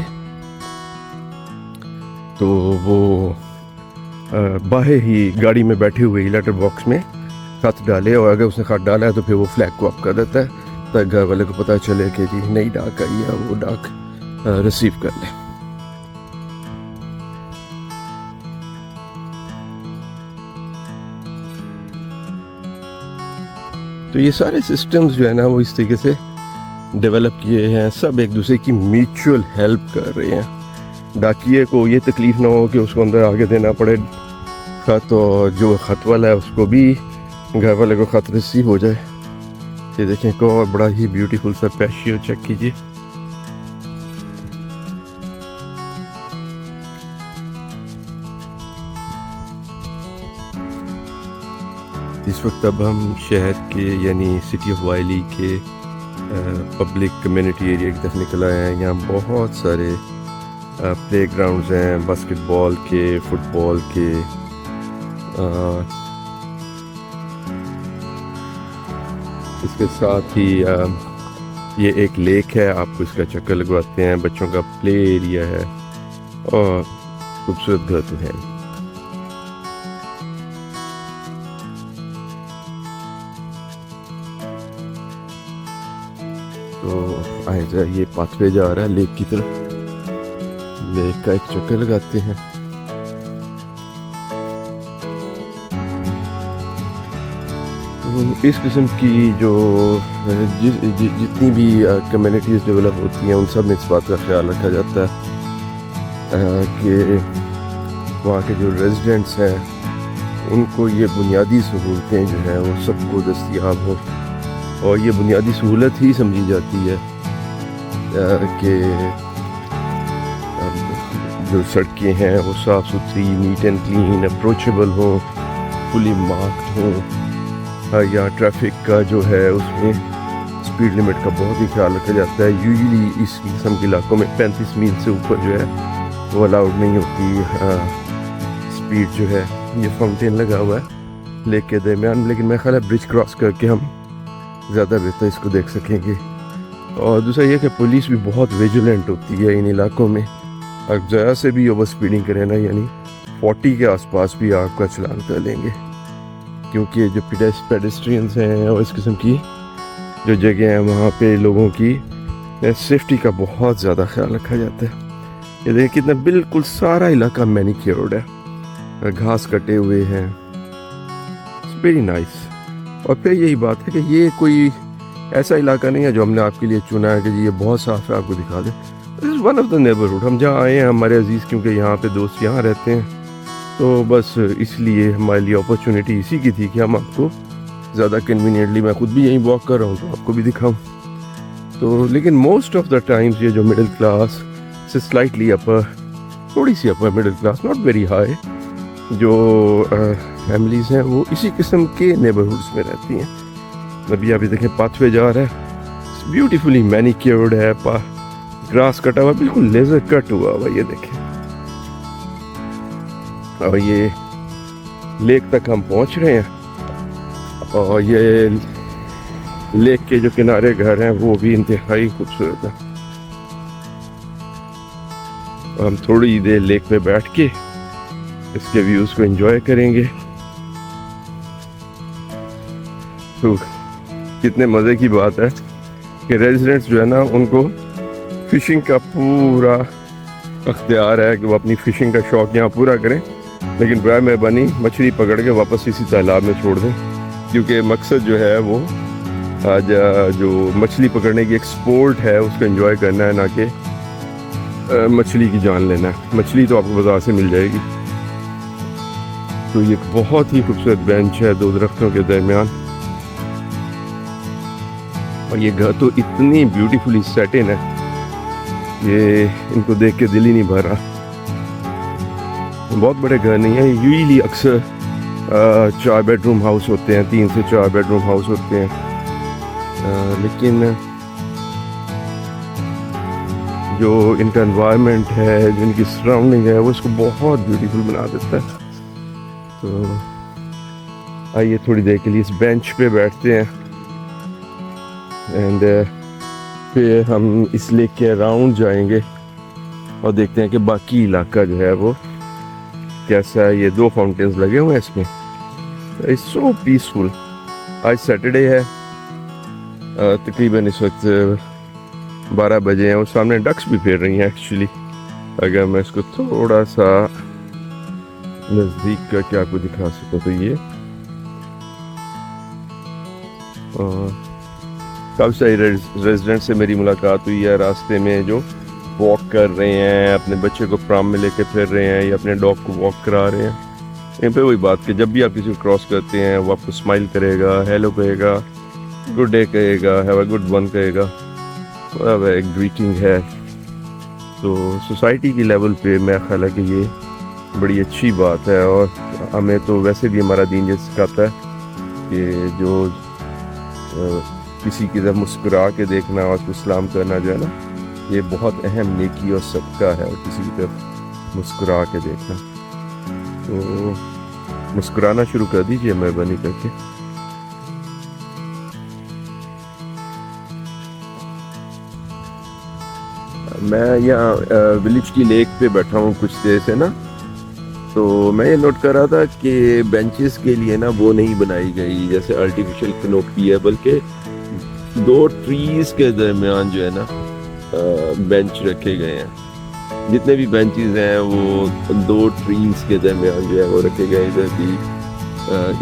A: तो वो बाहर ही गाड़ी में बैठे हुए ही लेटर बॉक्स में खत डाले, और अगर उसने खत डाला है तो फिर वो फ्लैग को अप कर देता है, ताकि घर वाले को पता चले कि जी नई डाक आई है, वो डाक रिसीव कर ले। तो ये सारे सिस्टम्स जो है ना वो इस तरीके से डेवलप किए हैं, सब एक दूसरे की म्यूचुअल हेल्प कर रहे हैं। डाकिए को ये तकलीफ़ ना हो कि उसको अंदर आगे देना पड़े खत, और जो ख़त वाला है उसको भी घर वाले को ख़त रिसीव हो जाए। ये देखें एक और बड़ा ही ब्यूटीफुल सा पैशियो चेक कीजिए। इस वक्त अब हम शहर के यानी सिटी ऑफ वाइली के पब्लिक कम्युनिटी एरिया की तरफ निकल आए हैं। यहाँ बहुत सारे प्ले ग्राउंड्स हैं, बास्केटबॉल के, फुटबॉल के, इसके साथ ही ये एक लेक है, आपको इसका चक्कर लगवाते हैं, बच्चों का प्ले एरिया है, और खूबसूरत घर तो है। तो आए जा, ये पाथवे जा रहा है लेक की तरफ, लेक का एक चक्कर लगाते हैं। तो इस किस्म की जो जितनी भी कम्युनिटीज़ डेवलप होती हैं उन सब में इस बात का ख्याल रखा जाता है कि वहाँ के जो रेजिडेंट्स हैं उनको ये बुनियादी सहूलतें जो हैं वो सबको दस्तयाब हो, और ये बुनियादी सहूलत ही समझी जाती है कि जो सड़कें हैं वो साफ़ सुथरी, नीट एंड क्लीन, अप्रोचेबल हो, फुली मार्क्ड हो, या ट्रैफिक का जो है उसमें स्पीड लिमिट का बहुत ही ख्याल रखा जाता है। यूजुअली इस किस्म के इलाकों में 35 मील से ऊपर जो है वो अलाउड नहीं होती स्पीड जो है। ये फाउंटेन लगा हुआ है लेक के दरमियान, लेकिन मैं ख्याल है ब्रिज क्रॉस करके हम ज़्यादा बेहतर इसको देख सकेंगे। और दूसरा ये कि पुलिस भी बहुत विजिलेंट होती है इन इलाकों में, अगर ज़रा से भी ओवर स्पीडिंग करें ना, यानी 40 के आसपास भी आपका चलान कर लेंगे। क्योंकि जो पेडेस्ट्रियंस हैं और इस किस्म की जो जगह हैं वहाँ पे लोगों की सेफ्टी का बहुत ज़्यादा ख्याल रखा जाता है। ये देखिए कितना बिल्कुल सारा इलाका मैनिक्योर्ड है, घास कटे हुए हैं, इट्स वेरी नाइस। और फिर यही बात है कि ये कोई ऐसा इलाका नहीं है जो हमने आपके लिए चुना है कि जी ये बहुत साफ है आपको दिखा दें। This is one of the neighbourhood, हम जहाँ आए हैं हमारे अजीज़ क्योंकि यहाँ पे दोस्त यहाँ रहते हैं, तो बस इसलिए हमारे लिए अपॉर्चुनिटी इसी की थी कि हम आपको ज़्यादा कन्वीनियंटली, मैं खुद भी यहीं वॉक कर रहा हूँ तो आपको भी दिखाऊँ। तो लेकिन मोस्ट ऑफ द टाइम्स ये जो मिडिल क्लास से स्लाइटली अपर, थोड़ी सी upper middle class, not very high, जो फैमिलीज़ हैं वो इसी किस्म के नेबरहुड्स में रहती हैं। अभी आप ये देखें पाथवे जा रहा है, ब्यूटीफुली मैनिक्योर्ड है, ग्रास कटा हुआ, बिल्कुल लेजर कट हुआ हुआ, ये देखें। और ये लेक तक हम पहुंच रहे हैं और ये लेक के जो किनारे घर हैं वो भी इंतहाई खूबसूरत है। हम थोड़ी देर लेक पे बैठ के इसके व्यूज़ को एंजॉय करेंगे। तो कितने मज़े की बात है कि रेजिडेंट्स जो है ना उनको फ़िशिंग का पूरा अख्तियार है कि वो अपनी फ़िशिंग का शौक़ यहाँ पूरा करें, लेकिन बराए मेहरबानी मछली पकड़ के वापस इसी तालाब में छोड़ दें, क्योंकि मकसद जो है वो आज जो मछली पकड़ने की एक स्पोर्ट है उसको एंजॉय करना है, ना कि मछली की जान लेना है। मछली तो आपको बाजार से मिल जाएगी। तो ये बहुत ही खूबसूरत बेंच है दो दरख्तों के दरमियान, और ये घर तो इतनी ब्यूटीफुली सेट इन है, ये इनको देख के दिल ही नहीं भर रहा। बहुत बड़े घर नहीं है, यूजुअली अक्सर 4 बेडरूम हाउस होते हैं, 3 से 4 बेडरूम हाउस होते हैं, लेकिन जो इनका एनवायरनमेंट है, जो इनकी सराउंडिंग है, वो इसको बहुत ब्यूटीफुल बना देता है। तो आइए थोड़ी देर के लिए इस बेंच पे बैठते हैं एंड फिर हम इस लेक के अराउंड जाएंगे और देखते हैं कि बाकी इलाका जो है वो कैसा है। ये 2 फाउंटेन्स लगे हुए हैं इसमें, इट्स सो पीसफुल। आज सैटरडे है, तकरीबन इस वक्त 12 बजे हैं और सामने डक्स भी फिर रही हैं एक्चुअली। अगर मैं इसको थोड़ा सा नज़दीक करके आपको दिखा सकूँ तो ये काफ़ी सारे रेजिडेंट से मेरी मुलाकात हुई है रास्ते में, जो वॉक कर रहे हैं, अपने बच्चे को प्राम में लेके फिर रहे हैं या अपने डॉग को वॉक करा रहे हैं। यहीं पे वही बात कि जब भी आप किसी को क्रॉस करते हैं वो आपको स्माइल करेगा, हेलो कहेगा, गुड डे कहेगा, हैव अ गुड वन कहेगा, एक ग्रीटिंग है। तो सोसाइटी की लेवल पे मेरा ख्याल है कि ये बड़ी अच्छी बात है, और हमें तो वैसे भी हमारा दीन ये सिखाता है कि जो किसी की तरफ मुस्कुरा के देखना और उसको सलाम करना जो है ना, ये बहुत अहम नेकी और सदका है, किसी की तरफ मुस्कुरा के देखना। तो मुस्कुराना शुरू कर दीजिए मेहरबानी करके। मैं यहाँ विलेज की लेक पे बैठा हूँ कुछ देर से ना, तो मैं ये नोट कर रहा था कि बेंचेस के लिए ना वो नहीं बनाई गई जैसे आर्टिफिशियल कैनोपी है, बल्कि 2 ट्रीज के दरमियान जो है ना बेंच रखे गए हैं। जितने भी बेंचेस हैं वो 2 ट्रीज के दरमियान जो है वो रखे गए।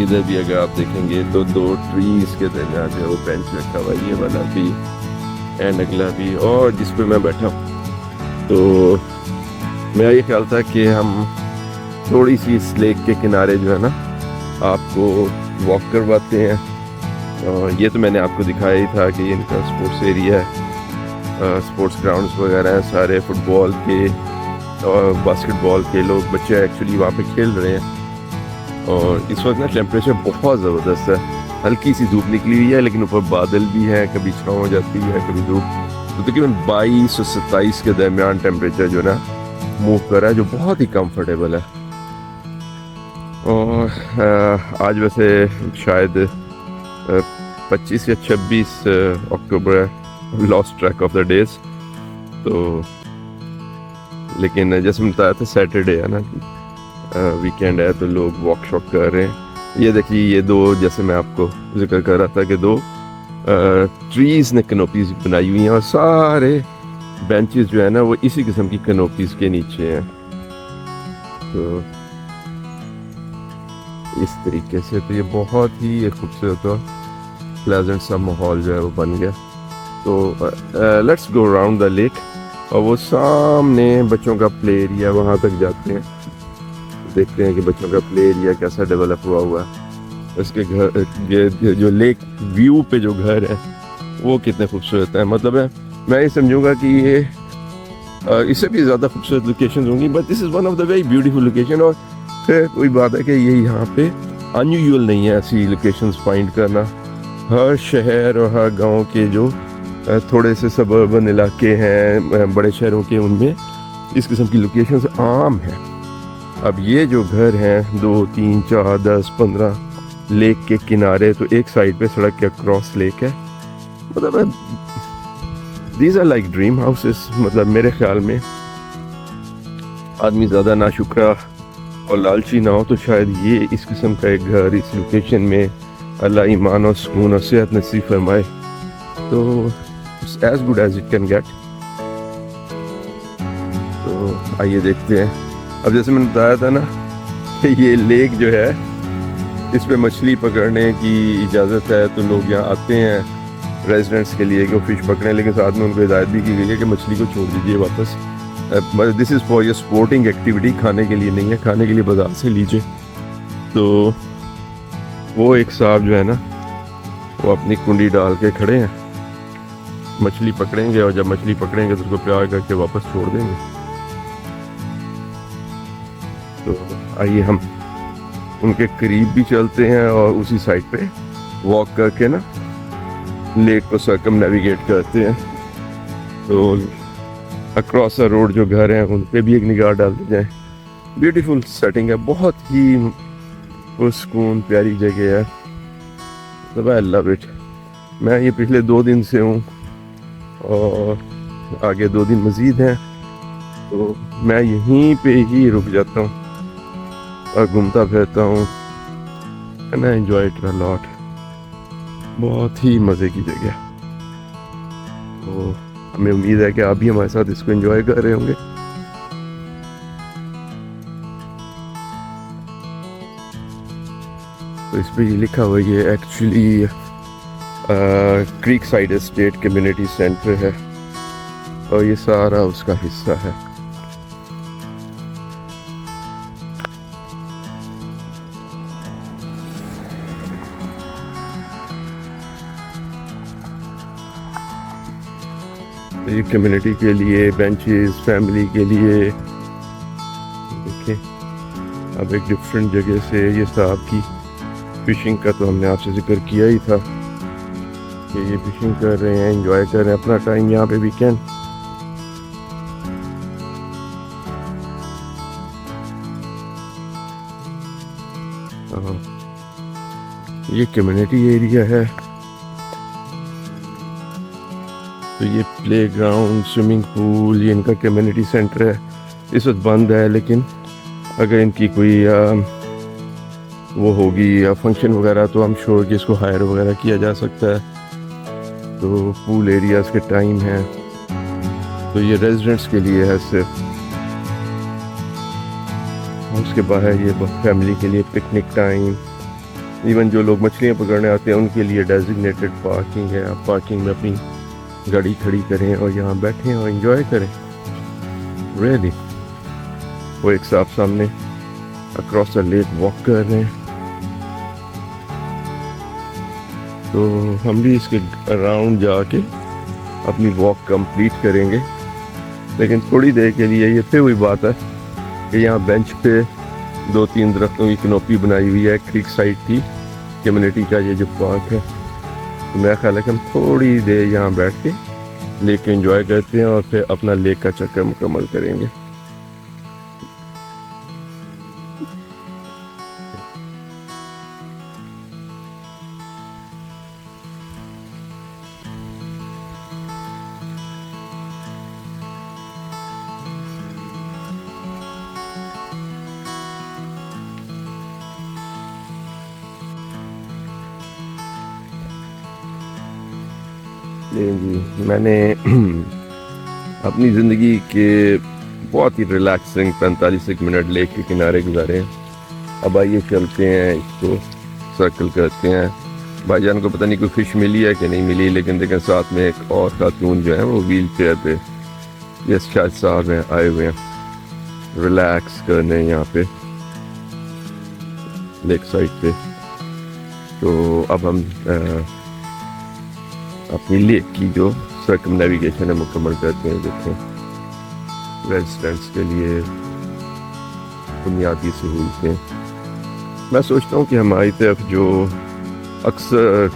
A: इधर भी अगर आप देखेंगे तो 2 ट्रीज के दरमियान जो है वो बेंच रखा हुआ, ये वाला भी एंड अगला भी, और जिस पे मैं बैठा हूँ। तो मेरा ये ख्याल था कि हम थोड़ी सी इस लेक के किनारे जो है ना आपको वॉक करवाते हैं। ये तो मैंने आपको दिखाया ही था कि इनका स्पोर्ट्स एरिया है, स्पोर्ट्स ग्राउंड्स वगैरह हैं सारे, फुटबॉल के और बास्केटबॉल के लोग बच्चे एक्चुअली वहाँ पे खेल रहे हैं। और इस वक्त ना टेम्परेचर बहुत ज़बरदस्त है, हल्की सी धूप निकली हुई है, लेकिन ऊपर बादल भी है, कभी छाँव हो जाती है कभी धूप। तो तकरीबन 22 और 27 के दरमियान टेम्परेचर जो ना मूव कर रहा है, जो बहुत ही कंफर्टेबल है। और आज वैसे शायद 25 या 26 अक्टूबर, lost track of the days. तो लेकिन जैसे मैं बताया था सैटरडे है ना, वीकेंड है, तो लोग वॉक शॉक कर रहे हैं। ये देखिए, ये दो, जैसे मैं आपको जिक्र कर रहा था कि दो ट्रीज ने कैनोपीज बनाई हुई हैं और सारे बेंचेस जो है ना वो इसी किस्म की कैनोपीज के नीचे हैं। तो इस तरीके से तो ये बहुत ही एक खूबसूरत और प्लेजेंट सा माहौल जो है वो बन गया। तो let's go around the lake, और वो सामने बच्चों का प्ले एरिया, वहाँ तक जाते हैं, देखते हैं कि बच्चों का प्ले एरिया कैसा डेवलप हुआ है। उसके घर, ये जो लेक व्यू पे जो घर है वो कितने खूबसूरत है। मतलब है, मैं ये समझूंगा कि ये इससे भी ज़्यादा खूबसूरत लोकेशन होंगी, but this is one of the very beautiful location. और फिर कोई बात है कि ये यहाँ पे अनयूजुअल नहीं है ऐसी लोकेशंस फाइंड करना। हर शहर और हर गांव के जो थोड़े से सबर्बन इलाके हैं बड़े शहरों के, उनमें इस किस्म की लोकेशंस आम हैं। अब ये जो घर हैं 2, 3, 4, 10, 15 लेक के किनारे, तो एक साइड पे सड़क के अक्रॉस लेक है। मतलब these are like dream houses. मतलब मेरे ख्याल में आदमी ज़्यादा नाशुक्रा और लालची ना हो तो शायद ये इस किस्म का एक घर इस लोकेशन में अल्लाह ईमान और सुकून और सेहत नसीब फरमाए, तो it's as good as it can get. तो आइए देखते हैं। अब जैसे मैंने बताया था ना कि ये लेक जो है, इस पे मछली पकड़ने की इजाज़त है, तो लोग यहाँ आते हैं रेजिडेंट्स के लिए कि वो फिश पकड़ें, लेकिन साथ में उनको हिदायत भी की गई है कि मछली को छोड़ दीजिए वापस। This is for your sporting activity, खाने के लिए नहीं है, खाने के लिए बाजार से लीजिए। तो वो एक साहब जो है ना वो अपनी कुंडी डाल के खड़े हैं, मछली पकड़ेंगे, और जब मछली पकड़ेंगे तो उसको प्यार करके वापस छोड़ देंगे। तो आइए हम उनके करीब भी चलते हैं और उसी साइड पे वॉक करके ना लेक को सर्कम नेविगेट करते हैं। तो अक्रॉस द रोड जो घर हैं उन पे भी एक निगाह डालते जाएं। ब्यूटीफुल सेटिंग है, बहुत ही पुरसकून प्यारी जगह है। तो आई लव इट। मैं ये पिछले 2 दिन से हूँ और आगे 2 दिन मज़ीद हैं, तो मैं यहीं पे ही रुक जाता हूँ और घूमता फिरता हूँ, and I enjoy it a lot. बहुत ही मज़े की जगह। तो हमें उम्मीद है कि आप भी हमारे साथ इसको एंजॉय कर रहे होंगे। तो इस पे ये लिखा हुआ है, ये actually creek side estate community centre है और ये सारा उसका हिस्सा है। ये कम्युनिटी के लिए बेंचेस, फैमिली के लिए। देखिए, अब एक डिफरेंट जगह से ये साहब की फिशिंग का तो हमने आपसे जिक्र किया ही था कि ये फिशिंग कर रहे हैं, एंजॉय कर रहे हैं अपना टाइम यहाँ पे वीकेंड। ये कम्युनिटी एरिया है, तो ये प्लेग्राउंड, स्विमिंग पूल, ये इनका कम्युनिटी सेंटर है। इस वक्त बंद है, लेकिन अगर इनकी कोई वो होगी या फंक्शन वगैरह तो हम श्योर कि इसको हायर वगैरह किया जा सकता है। तो पूल एरियाज़ के टाइम है, तो ये रेजिडेंट्स के लिए है सिर्फ। उसके बाहर ये फैमिली के लिए पिकनिक टाइम, इवन जो लोग मछलियाँ पकड़ने आते हैं उनके लिए डेजिग्नेटेड पार्किंग है। आप पार्किंग में अपनी गाड़ी खड़ी करें और यहाँ बैठें और एंजॉय करें। रियली वो एक साहब सामने अक्रॉस द लेक वॉक कर रहे हैं, तो हम भी इसके अराउंड जाके अपनी वॉक कंप्लीट करेंगे। लेकिन थोड़ी देर के लिए ये फिर वही बात है कि यहाँ बेंच पे 2-3 दरख्तों की कनोपी बनाई हुई है। क्रीक साइड की कम्युनिटी का ये जो पार्क है, तो मेरा ख्याल है कि हम थोड़ी देर यहाँ बैठ के लेक एंजॉय करते हैं और फिर अपना लेक का चक्कर मुकम्मल करेंगे। जी मैंने अपनी ज़िंदगी के बहुत ही रिलैक्सिंग 45 मिनट लेक के किनारे गुजारे हैं। अब आइए चलते हैं, इसको सर्कल करते हैं। भाईजान को पता नहीं कोई फ़िश मिली है कि नहीं मिली, लेकिन देखें साथ में एक और खातून जो है वो व्हील चेयर पे यस शायद साहब हैं, आए हुए हैं रिलैक्स करने यहाँ पे लेक साइड पे। तो अब हम अपनी लेक की जो सर्कम नेविगेशन है मुकम्मल करते हैं। देखें रेजिडेंट्स के लिए बुनियादी सहूलतें। मैं सोचता हूँ कि हमारी तरफ जो अक्सर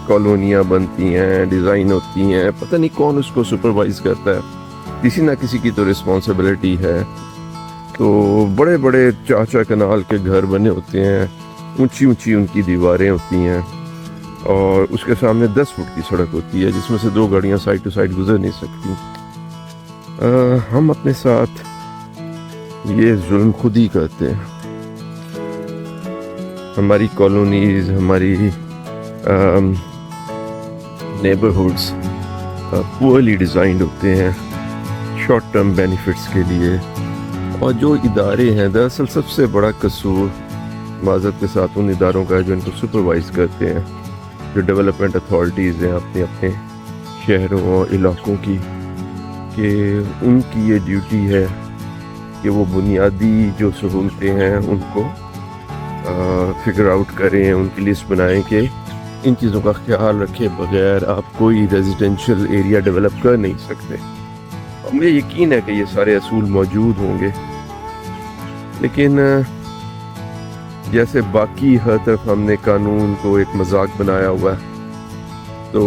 A: कॉलोनियाँ बनती हैं, डिज़ाइन होती हैं, पता नहीं कौन उसको सुपरवाइज करता है, किसी ना किसी की तो रिस्पॉन्सिबिलिटी है। तो बड़े बड़े चाचा कनाल के घर बने होते हैं, ऊंची ऊंची उनकी दीवारें होती हैं और उसके सामने 10 फुट की सड़क होती है जिसमें से 2 गाड़ियां साइड टू साइड गुजर नहीं सकती। हम अपने साथ ये जुल्म खुद ही करते हैं। हमारी कॉलोनीज, हमारी नेबरहुड्स पुअरली डिज़ाइंड होते हैं शॉर्ट टर्म बेनिफिट्स के लिए, और जो इदारे हैं दरअसल सबसे बड़ा कसूर माज़रत के साथ उन इदारों का है जो इनको सुपरवाइज करते हैं, जो डेवलपमेंट अथॉरिटीज़ हैं अपने अपने शहरों और इलाकों की, कि उनकी ये ड्यूटी है कि वो बुनियादी जो सहूलतें हैं उनको फिगर आउट करें, उनकी लिस्ट बनाएं कि इन चीज़ों का ख्याल रखे बगैर आप कोई रेजिडेंशियल एरिया डेवलप कर नहीं सकते। और मुझे यकीन है कि ये सारे असूल मौजूद होंगे, लेकिन जैसे बाकी हर तरफ हमने कानून को एक मजाक बनाया हुआ है, तो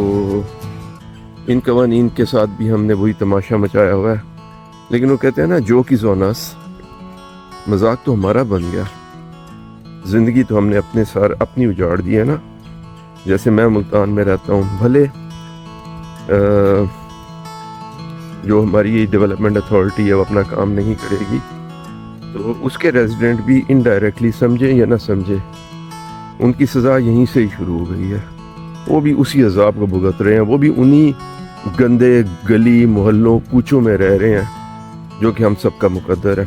A: इन कवानीन के साथ भी हमने वही तमाशा मचाया हुआ है। लेकिन वो कहते हैं ना, जोक इज़ ऑन अस, मजाक तो हमारा बन गया, ज़िंदगी तो हमने अपनी उजाड़ दी है ना। जैसे मैं मुल्तान में रहता हूँ, भले जो हमारी डेवलपमेंट अथॉरिटी है वो अपना काम नहीं करेगी, तो उसके रेजिडेंट भी इनडायरेक्टली समझे या ना समझे उनकी सज़ा यहीं से ही शुरू हो गई है। वो भी उसी अजाब को भुगत रहे हैं, वो भी उन्हीं गंदे गली मोहल्लों कूचों में रह रहे हैं जो कि हम सबका मुकद्दर है।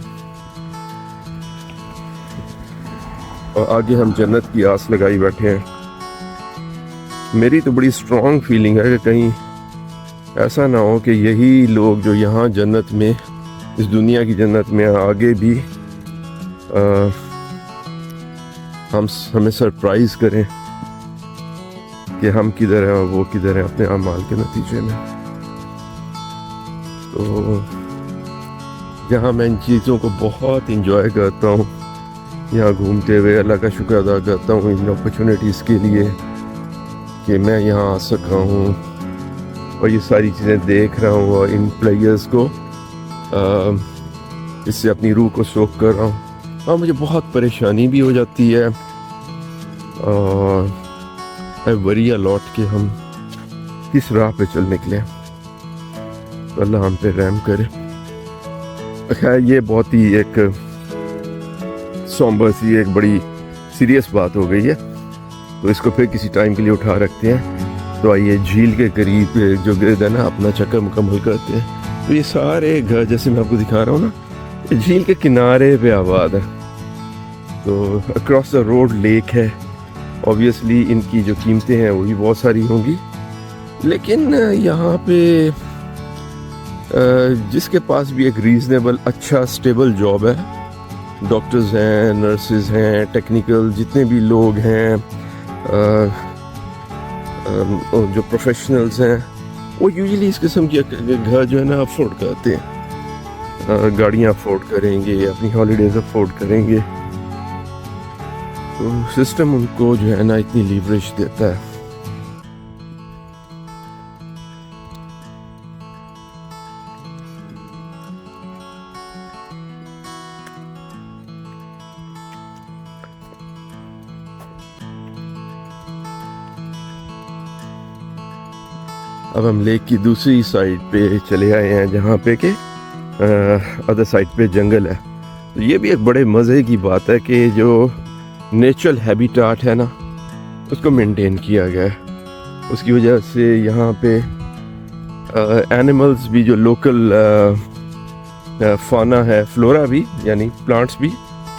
A: और आगे हम जन्नत की आस लगाई बैठे हैं। मेरी तो बड़ी स्ट्रॉन्ग फीलिंग है कि कहीं ऐसा ना हो कि यही लोग जो यहाँ जन्नत में, इस दुनिया की जन्नत में, आगे भी हमें सरप्राइज करें कि हम किधर हैं और वो किधर हैं अपने अमाल के नतीजे में। तो यहाँ मैं इन चीज़ों को बहुत इंजॉय करता हूँ, यहाँ घूमते हुए अल्लाह का शुक्र अदा करता हूँ इन अपॉर्चुनिटीज़ के लिए कि मैं यहाँ आ सका हूँ और ये सारी चीज़ें देख रहा हूँ और इन प्लेयर्स को इससे अपनी रूह को सोख कर रहा हूँ। हाँ, मुझे बहुत परेशानी भी हो जाती है और आई वरी अलॉट कि हम किस राह पे चल निकले, तो अल्लाह हम पे रहम करे। खैर, ये बहुत ही एक सोम्बर सी, एक बड़ी सीरियस बात हो गई है, तो इसको फिर किसी टाइम के लिए उठा रखते हैं। तो आइए झील के करीब जो गिरद है ना, अपना चक्कर मुकम्मल करते हैं। तो ये सारे घर जैसे मैं आपको दिखा रहा हूँ ना, ये झील के किनारे पे आबाद है। तो अक्रॉस द रोड लेक है, ऑब्वियसली इनकी जो कीमतें हैं वो भी बहुत सारी होंगी, लेकिन यहाँ पे जिसके पास भी एक रीज़नेबल अच्छा स्टेबल जॉब है, डॉक्टर्स हैं, नर्सेज हैं, टेक्निकल जितने भी लोग हैं, जो प्रोफेशनल्स हैं, वो यूजुअली इस किस्म के घर जो है ना अफोर्ड करते हैं, गाड़ियाँ अफोर्ड करेंगे, अपनी हॉलीडेज अफोर्ड करेंगे। तो सिस्टम उनको जो है ना इतनी लीवरेज देता है। अब हम लेक की दूसरी साइड पे चले आए हैं जहाँ पे के अदर साइड पे जंगल है। तो ये भी एक बड़े मज़े की बात है कि जो नेचुरल हैबिटाट है ना, उसको मेंटेन किया गया है। उसकी वजह से यहाँ पे एनिमल्स भी, जो लोकल फाना है, फ्लोरा भी यानी प्लांट्स भी,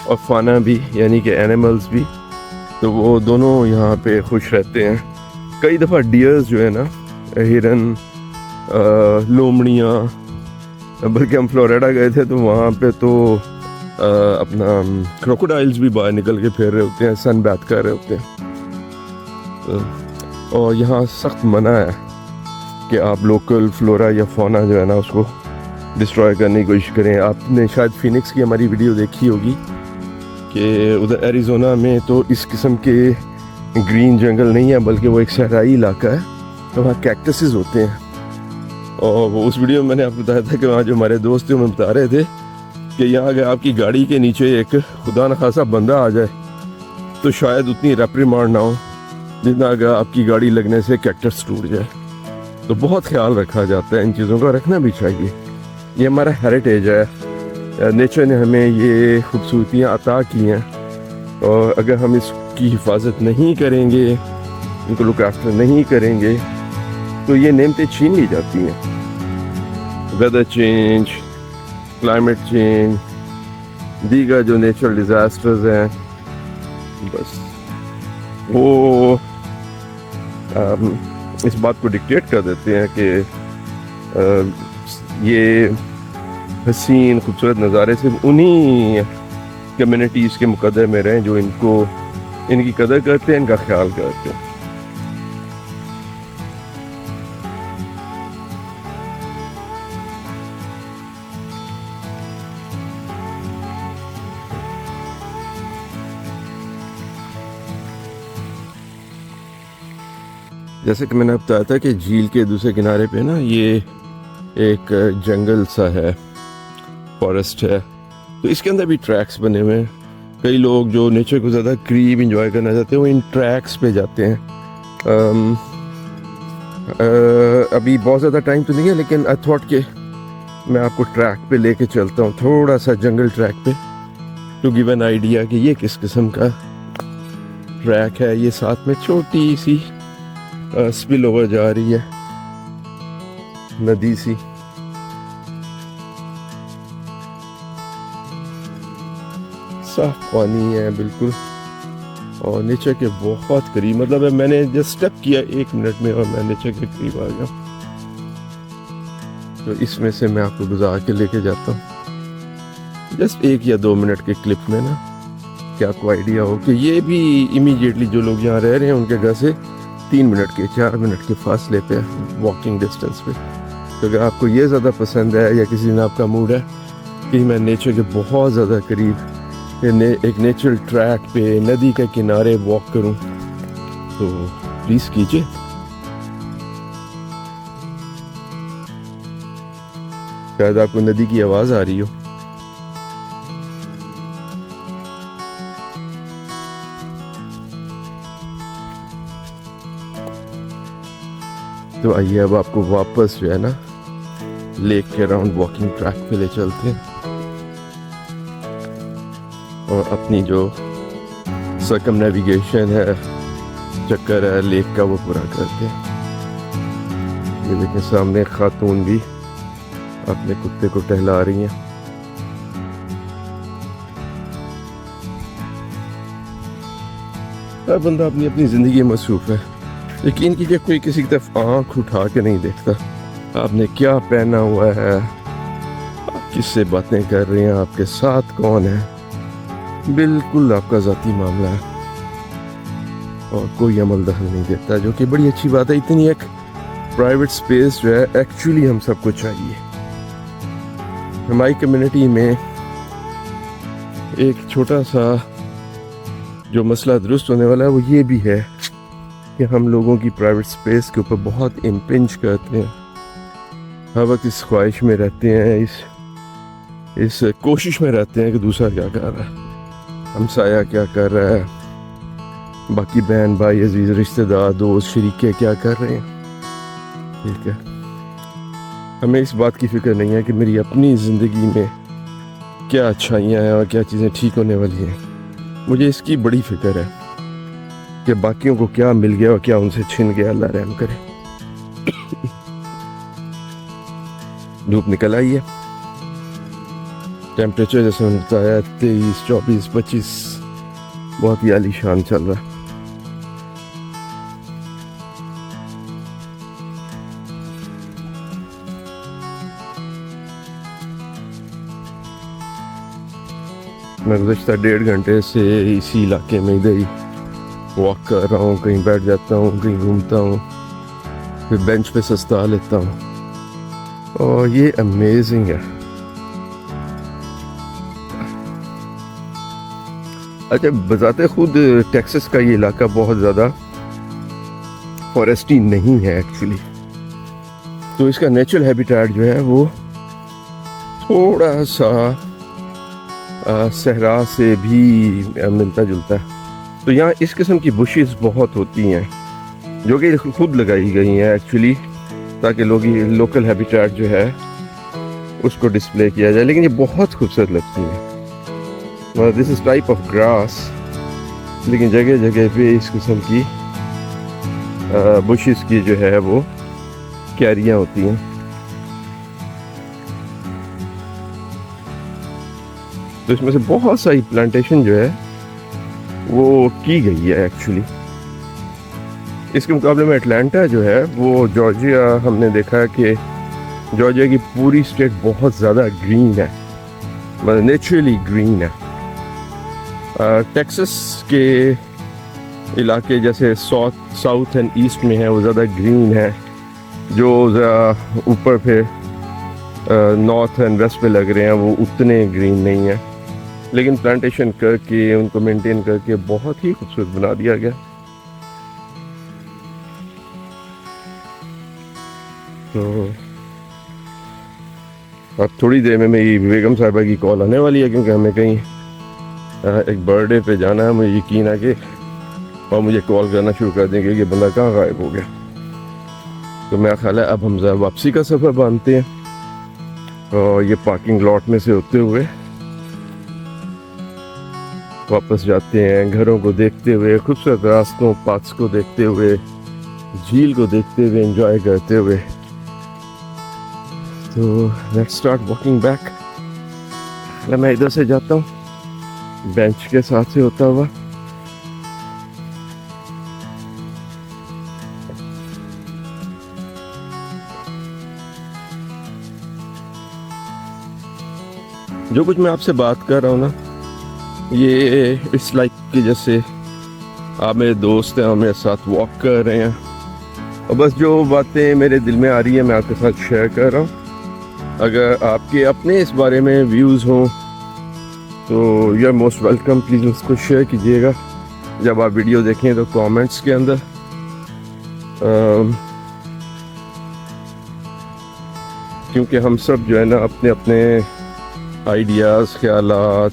A: और फाना भी यानी कि एनिमल्स भी, तो वो दोनों यहाँ पे खुश रहते हैं। कई दफ़ा डियर्स जो है ना, हिरन, लोमड़ियाँ, बल्कि हम फ्लोरिडा गए थे तो वहाँ पे तो अपना क्रोकोडाइल्स भी बाहर निकल के फिर रहे होते हैं, सन बैथ कर रहे होते हैं। और यहाँ सख्त मना है कि आप लोकल फ्लोरा या फौना जो है ना उसको डिस्ट्रॉय करने की कोशिश करें। आपने शायद फिनिक्स की हमारी वीडियो देखी होगी कि उधर एरिज़ोना में तो इस किस्म के ग्रीन जंगल नहीं है, बल्कि वो एक सहराई इलाका है, तो वहाँ कैक्टसेस होते हैं। और वो उस वीडियो में मैंने आपको बताया था कि वहाँ जो हमारे दोस्त थे वो बता रहे थे कि यहाँ अगर आपकी गाड़ी के नीचे एक खुदा न खासा बंदा आ जाए तो शायद उतनी रेप्रिमांड ना हो जितना अगर आपकी गाड़ी लगने से कैक्टस टूट जाए। तो बहुत ख्याल रखा जाता है, इन चीज़ों का रखना भी चाहिए। ये हमारा हेरिटेज है, नेचर ने हमें ये खूबसूरतियाँ अता की हैं, और अगर हम इसकी हिफाजत नहीं करेंगे, इनको लुक आफ्टर नहीं करेंगे, तो ये नेमतें छीन ली जाती हैं। वेदर चेंज, क्लाइमेट चेंज, दीगर जो नेचुरल डिज़ास्टर्स हैं, बस वो इस बात को डिक्टेट कर देते हैं कि ये हसीन खूबसूरत नज़ारे सिर्फ उन्हीं कम्युनिटीज़ के मुकद्दर में रहें जो इनकी कदर करते हैं, इनका ख्याल करते हैं। जैसे कि मैंने बताया था कि झील के दूसरे किनारे पे ना ये एक जंगल सा है, फॉरेस्ट है, तो इसके अंदर भी ट्रैक्स बने हुए हैं। कई लोग जो नेचर को ज़्यादा करीब इंजॉय करना चाहते हैं वो इन ट्रैक्स पे जाते हैं। अभी बहुत ज़्यादा टाइम तो नहीं है, लेकिन आई थॉट कि मैं आपको ट्रैक पे लेके चलता हूँ, थोड़ा सा जंगल ट्रैक पे, टू गिव एन आइडिया कि ये किस किस्म का ट्रैक है। ये साथ में छोटी सी स्पिल ओवर जा रही है, नदी सी। साफ पानी है बिल्कुल, और नेचर के बहुत करीब, मतलब मैंने जस्ट स्टेप किया 1 मिनट में और मैं नेचर के करीब आ गया। तो इसमें से मैं आपको गुजार के लेके जाता हूँ जस्ट 1 या 2 मिनट के क्लिप में ना, कि आपको आइडिया हो कि ये भी इमीडिएटली जो लोग यहाँ रह रहे हैं उनके घर से 3 मिनट के 4 मिनट के फासले पे, वॉकिंग डिस्टेंस पे। तो अगर आपको ये ज़्यादा पसंद है या किसी दिन आपका मूड है कि मैं नेचर के बहुत ज़्यादा करीब एक नेचुरल ट्रैक पे नदी के किनारे वॉक करूं, तो प्लीज़ कीजिए। शायद आपको नदी की आवाज़ आ रही हो। तो आइए अब आपको वापस जो है ना लेक के अराउंड वॉकिंग ट्रैक पे ले चलते हैं और अपनी जो सर्कम नेविगेशन है, चक्कर है लेक का, वो पूरा करते हैं। ये देखें सामने खातून भी अपने कुत्ते को टहला रही हैं। हर बंदा अपनी अपनी ज़िंदगी में मसरूफ़ है। यकीन कीजिए कोई किसी की तरफ आँख उठा के नहीं देखता। आपने क्या पहना हुआ है, आप किससे बातें कर रहे हैं, आपके साथ कौन है, बिल्कुल आपका ज़ाती मामला है और कोई अमल दखल नहीं देता, जो कि बड़ी अच्छी बात है। इतनी एक प्राइवेट स्पेस जो है एक्चुअली हम सबको चाहिए। हमारी कम्युनिटी में एक छोटा सा जो मसला दुरुस्त होने वाला है वो ये भी है कि हम लोगों की प्राइवेट स्पेस के ऊपर बहुत इम्पिंज करते हैं। हर वक्त इस ख्वाहिश में रहते हैं, इस कोशिश में रहते हैं कि दूसरा क्या कर रहा है, हमसाया क्या कर रहा है, बाकी बहन भाई अजीज रिश्तेदार दोस्त शरीके क्या कर रहे हैं। ठीक है, हमें इस बात की फ़िक्र नहीं है कि मेरी अपनी ज़िंदगी में क्या अच्छाइयाँ हैं और क्या चीज़ें ठीक होने वाली हैं। मुझे इसकी बड़ी फ़िक्र है कि बाकियों को क्या मिल गया और क्या उनसे छिन गया, अल्लाह रहम करे। धूप निकल आई है, टेम्परेचर जैसे मैंने बताया 23, 24, 25 बहुत ही आलीशान चल रहा है। मैं गुज़श्ता 1.5 घंटे से इसी इलाके में इधर ही वॉक कर रहा हूँ, कहीं बैठ जाता हूँ, कहीं घूमता हूँ, फिर बेंच पे सस्ता लेता हूँ और ये अमेजिंग है। अच्छा, बजाते खुद टेक्सास का ये इलाका बहुत ज़्यादा फॉरेस्टी नहीं है एक्चुअली, तो इसका नेचुरल हैबिटेट जो है वो थोड़ा सा सहरा से भी मिलता जुलता है। तो यहाँ इस किस्म की बुशेस बहुत होती हैं जो कि खुद लगाई गई हैं एक्चुअली, ताकि लोकल हैबिटेट जो है उसको डिस्प्ले किया जाए, लेकिन ये बहुत खूबसूरत लगती है। This is type of grass, लेकिन जगह जगह पे इस किस्म की बुशेस की जो है वो क्यारियाँ होती हैं। तो इसमें से बहुत सारी प्लांटेशन जो है वो की गई है एक्चुअली। इसके मुकाबले में अटलांटा जो है वो जॉर्जिया, हमने देखा कि जॉर्जिया की पूरी स्टेट बहुत ज़्यादा ग्रीन है, मतलब नेचुरली ग्रीन है। टेक्सास के इलाके जैसे साउथ एंड ईस्ट में है वो ज़्यादा ग्रीन है, जो ऊपर फिर नॉर्थ एंड वेस्ट पे लग रहे हैं वो उतने ग्रीन नहीं है, लेकिन प्लांटेशन करके उनको मेंटेन करके बहुत ही खूबसूरत बना दिया गया। तो अब थोड़ी देर में मेरी बेगम साहिबा की कॉल आने वाली है, क्योंकि हमें कहीं एक बर्थडे पे जाना है। मुझे यकीन है कि और मुझे कॉल करना शुरू कर देंगे कि बंदा कहाँ गायब हो गया। तो मेरा ख्याल है अब हम वापसी का सफ़र बांधते हैं और ये पार्किंग लॉट में से होते हुए वापस जाते हैं, घरों को देखते हुए, खूबसूरत रास्तों पाथ्स को देखते हुए, झील को देखते हुए, एंजॉय करते हुए। तो लेट्स स्टार्ट वॉकिंग बैक। मैं इधर से जाता हूँ बेंच के साथ से होता हुआ। जो कुछ मैं आपसे बात कर रहा हूँ ना, ये इट्स लाइक कि जैसे आप मेरे दोस्त हैं और मेरे साथ वॉक कर रहे हैं, और बस जो बातें मेरे दिल में आ रही है मैं आपके साथ शेयर कर रहा हूँ। अगर आपके अपने इस बारे में व्यूज़ हों तो you are most welcome, please उसको शेयर कीजिएगा जब आप वीडियो देखें तो कमेंट्स के अंदर। क्योंकि हम सब जो है ना अपने अपने आइडियाज़, ख्यालात,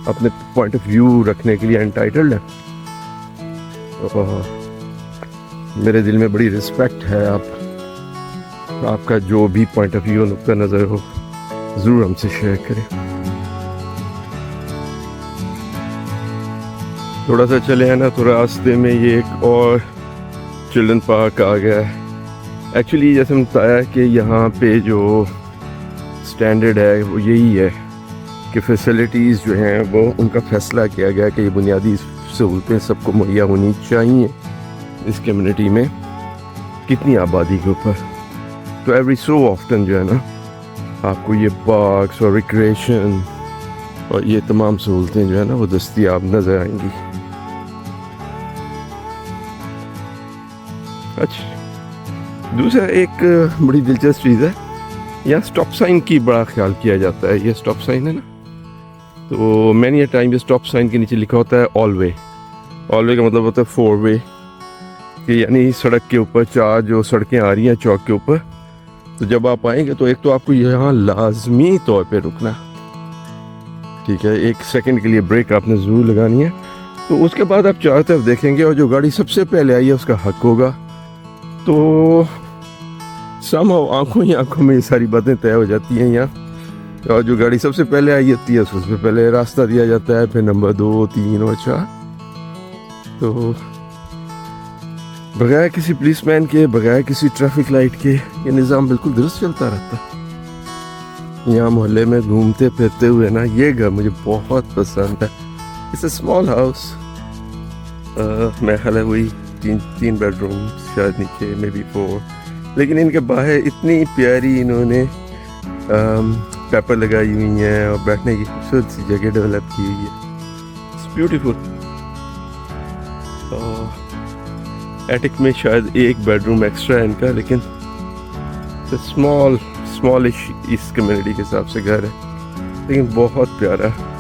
A: अपने पॉइंट ऑफ व्यू रखने के लिए एंटाइटल्ड है। मेरे दिल में बड़ी रिस्पेक्ट है, आपका जो भी पॉइंट ऑफ व्यू, नुक्ता नज़र हो, ज़रूर हमसे शेयर करें। थोड़ा सा चले हैं ना तो रास्ते में ये एक और चिल्ड्रन पार्क आ गया है। एक्चुअली जैसे मैंने बताया कि यहाँ पे जो स्टैंडर्ड है वो यही है कि फैसिलिटीज़ जो हैं वो उनका फ़ैसला किया गया कि ये बुनियादी सहूलतें सबको मुहैया होनी चाहिए इस कम्युनिटी में कितनी आबादी के ऊपर। तो एवरी सो ऑफ्टन जो है ना आपको ये पार्क्स और रिक्रिएशन और ये तमाम सहूलतें जो है ना वो दस्तयाब नज़र आएंगी। अच्छा, दूसरा एक बड़ी दिलचस्प चीज़ है, यहाँ स्टॉप साइन की बड़ा ख्याल किया जाता है। ये स्टॉप साइन है ना, तो मैनी ए टाइम ये स्टॉप साइन के नीचे लिखा होता है ऑल वे। ऑल वे का मतलब होता है 4 वे, कि यानी सड़क के ऊपर 4 जो सड़कें आ रही हैं चौक के ऊपर, तो जब आप आएंगे तो एक तो आपको यहाँ लाजमी तौर पे रुकना, ठीक है, 1 सेकंड के लिए ब्रेक आपने ज़रूर लगानी है। तो उसके बाद आप चारों तरफ देखेंगे और जो गाड़ी सबसे पहले आई है उसका हक होगा। तो समहाउ आंखों ही आंखों में ये सारी बातें तय हो जाती हैं यहाँ, और जो गाड़ी सबसे पहले आई होती है उसको पहले रास्ता दिया जाता है, फिर नंबर 2, 3 और 4। तो बगैर किसी पुलिसमैन के, बगैर किसी ट्रैफिक लाइट के ये निज़ाम बिल्कुल दुरुस्त चलता रहता। यहाँ मोहल्ले में घूमते फिरते हुए ना, ये घर मुझे बहुत पसंद है। इट्स अ स्मॉल हाउस, मेरा ख्याल है वही तीन बेडरूम शायद, नीचे मे बी 4, लेकिन इनके बाहर इतनी प्यारी इन्होंने पेपर लगाई हुई हैं और बैठने की खूबसूरत सी जगह डेवलप की हुई है। It's beautiful. एटिक में शायद एक बेडरूम एक्स्ट्रा है इनका, लेकिन स्मॉलिश इस कम्युनिटी के हिसाब से घर है, लेकिन बहुत प्यारा है।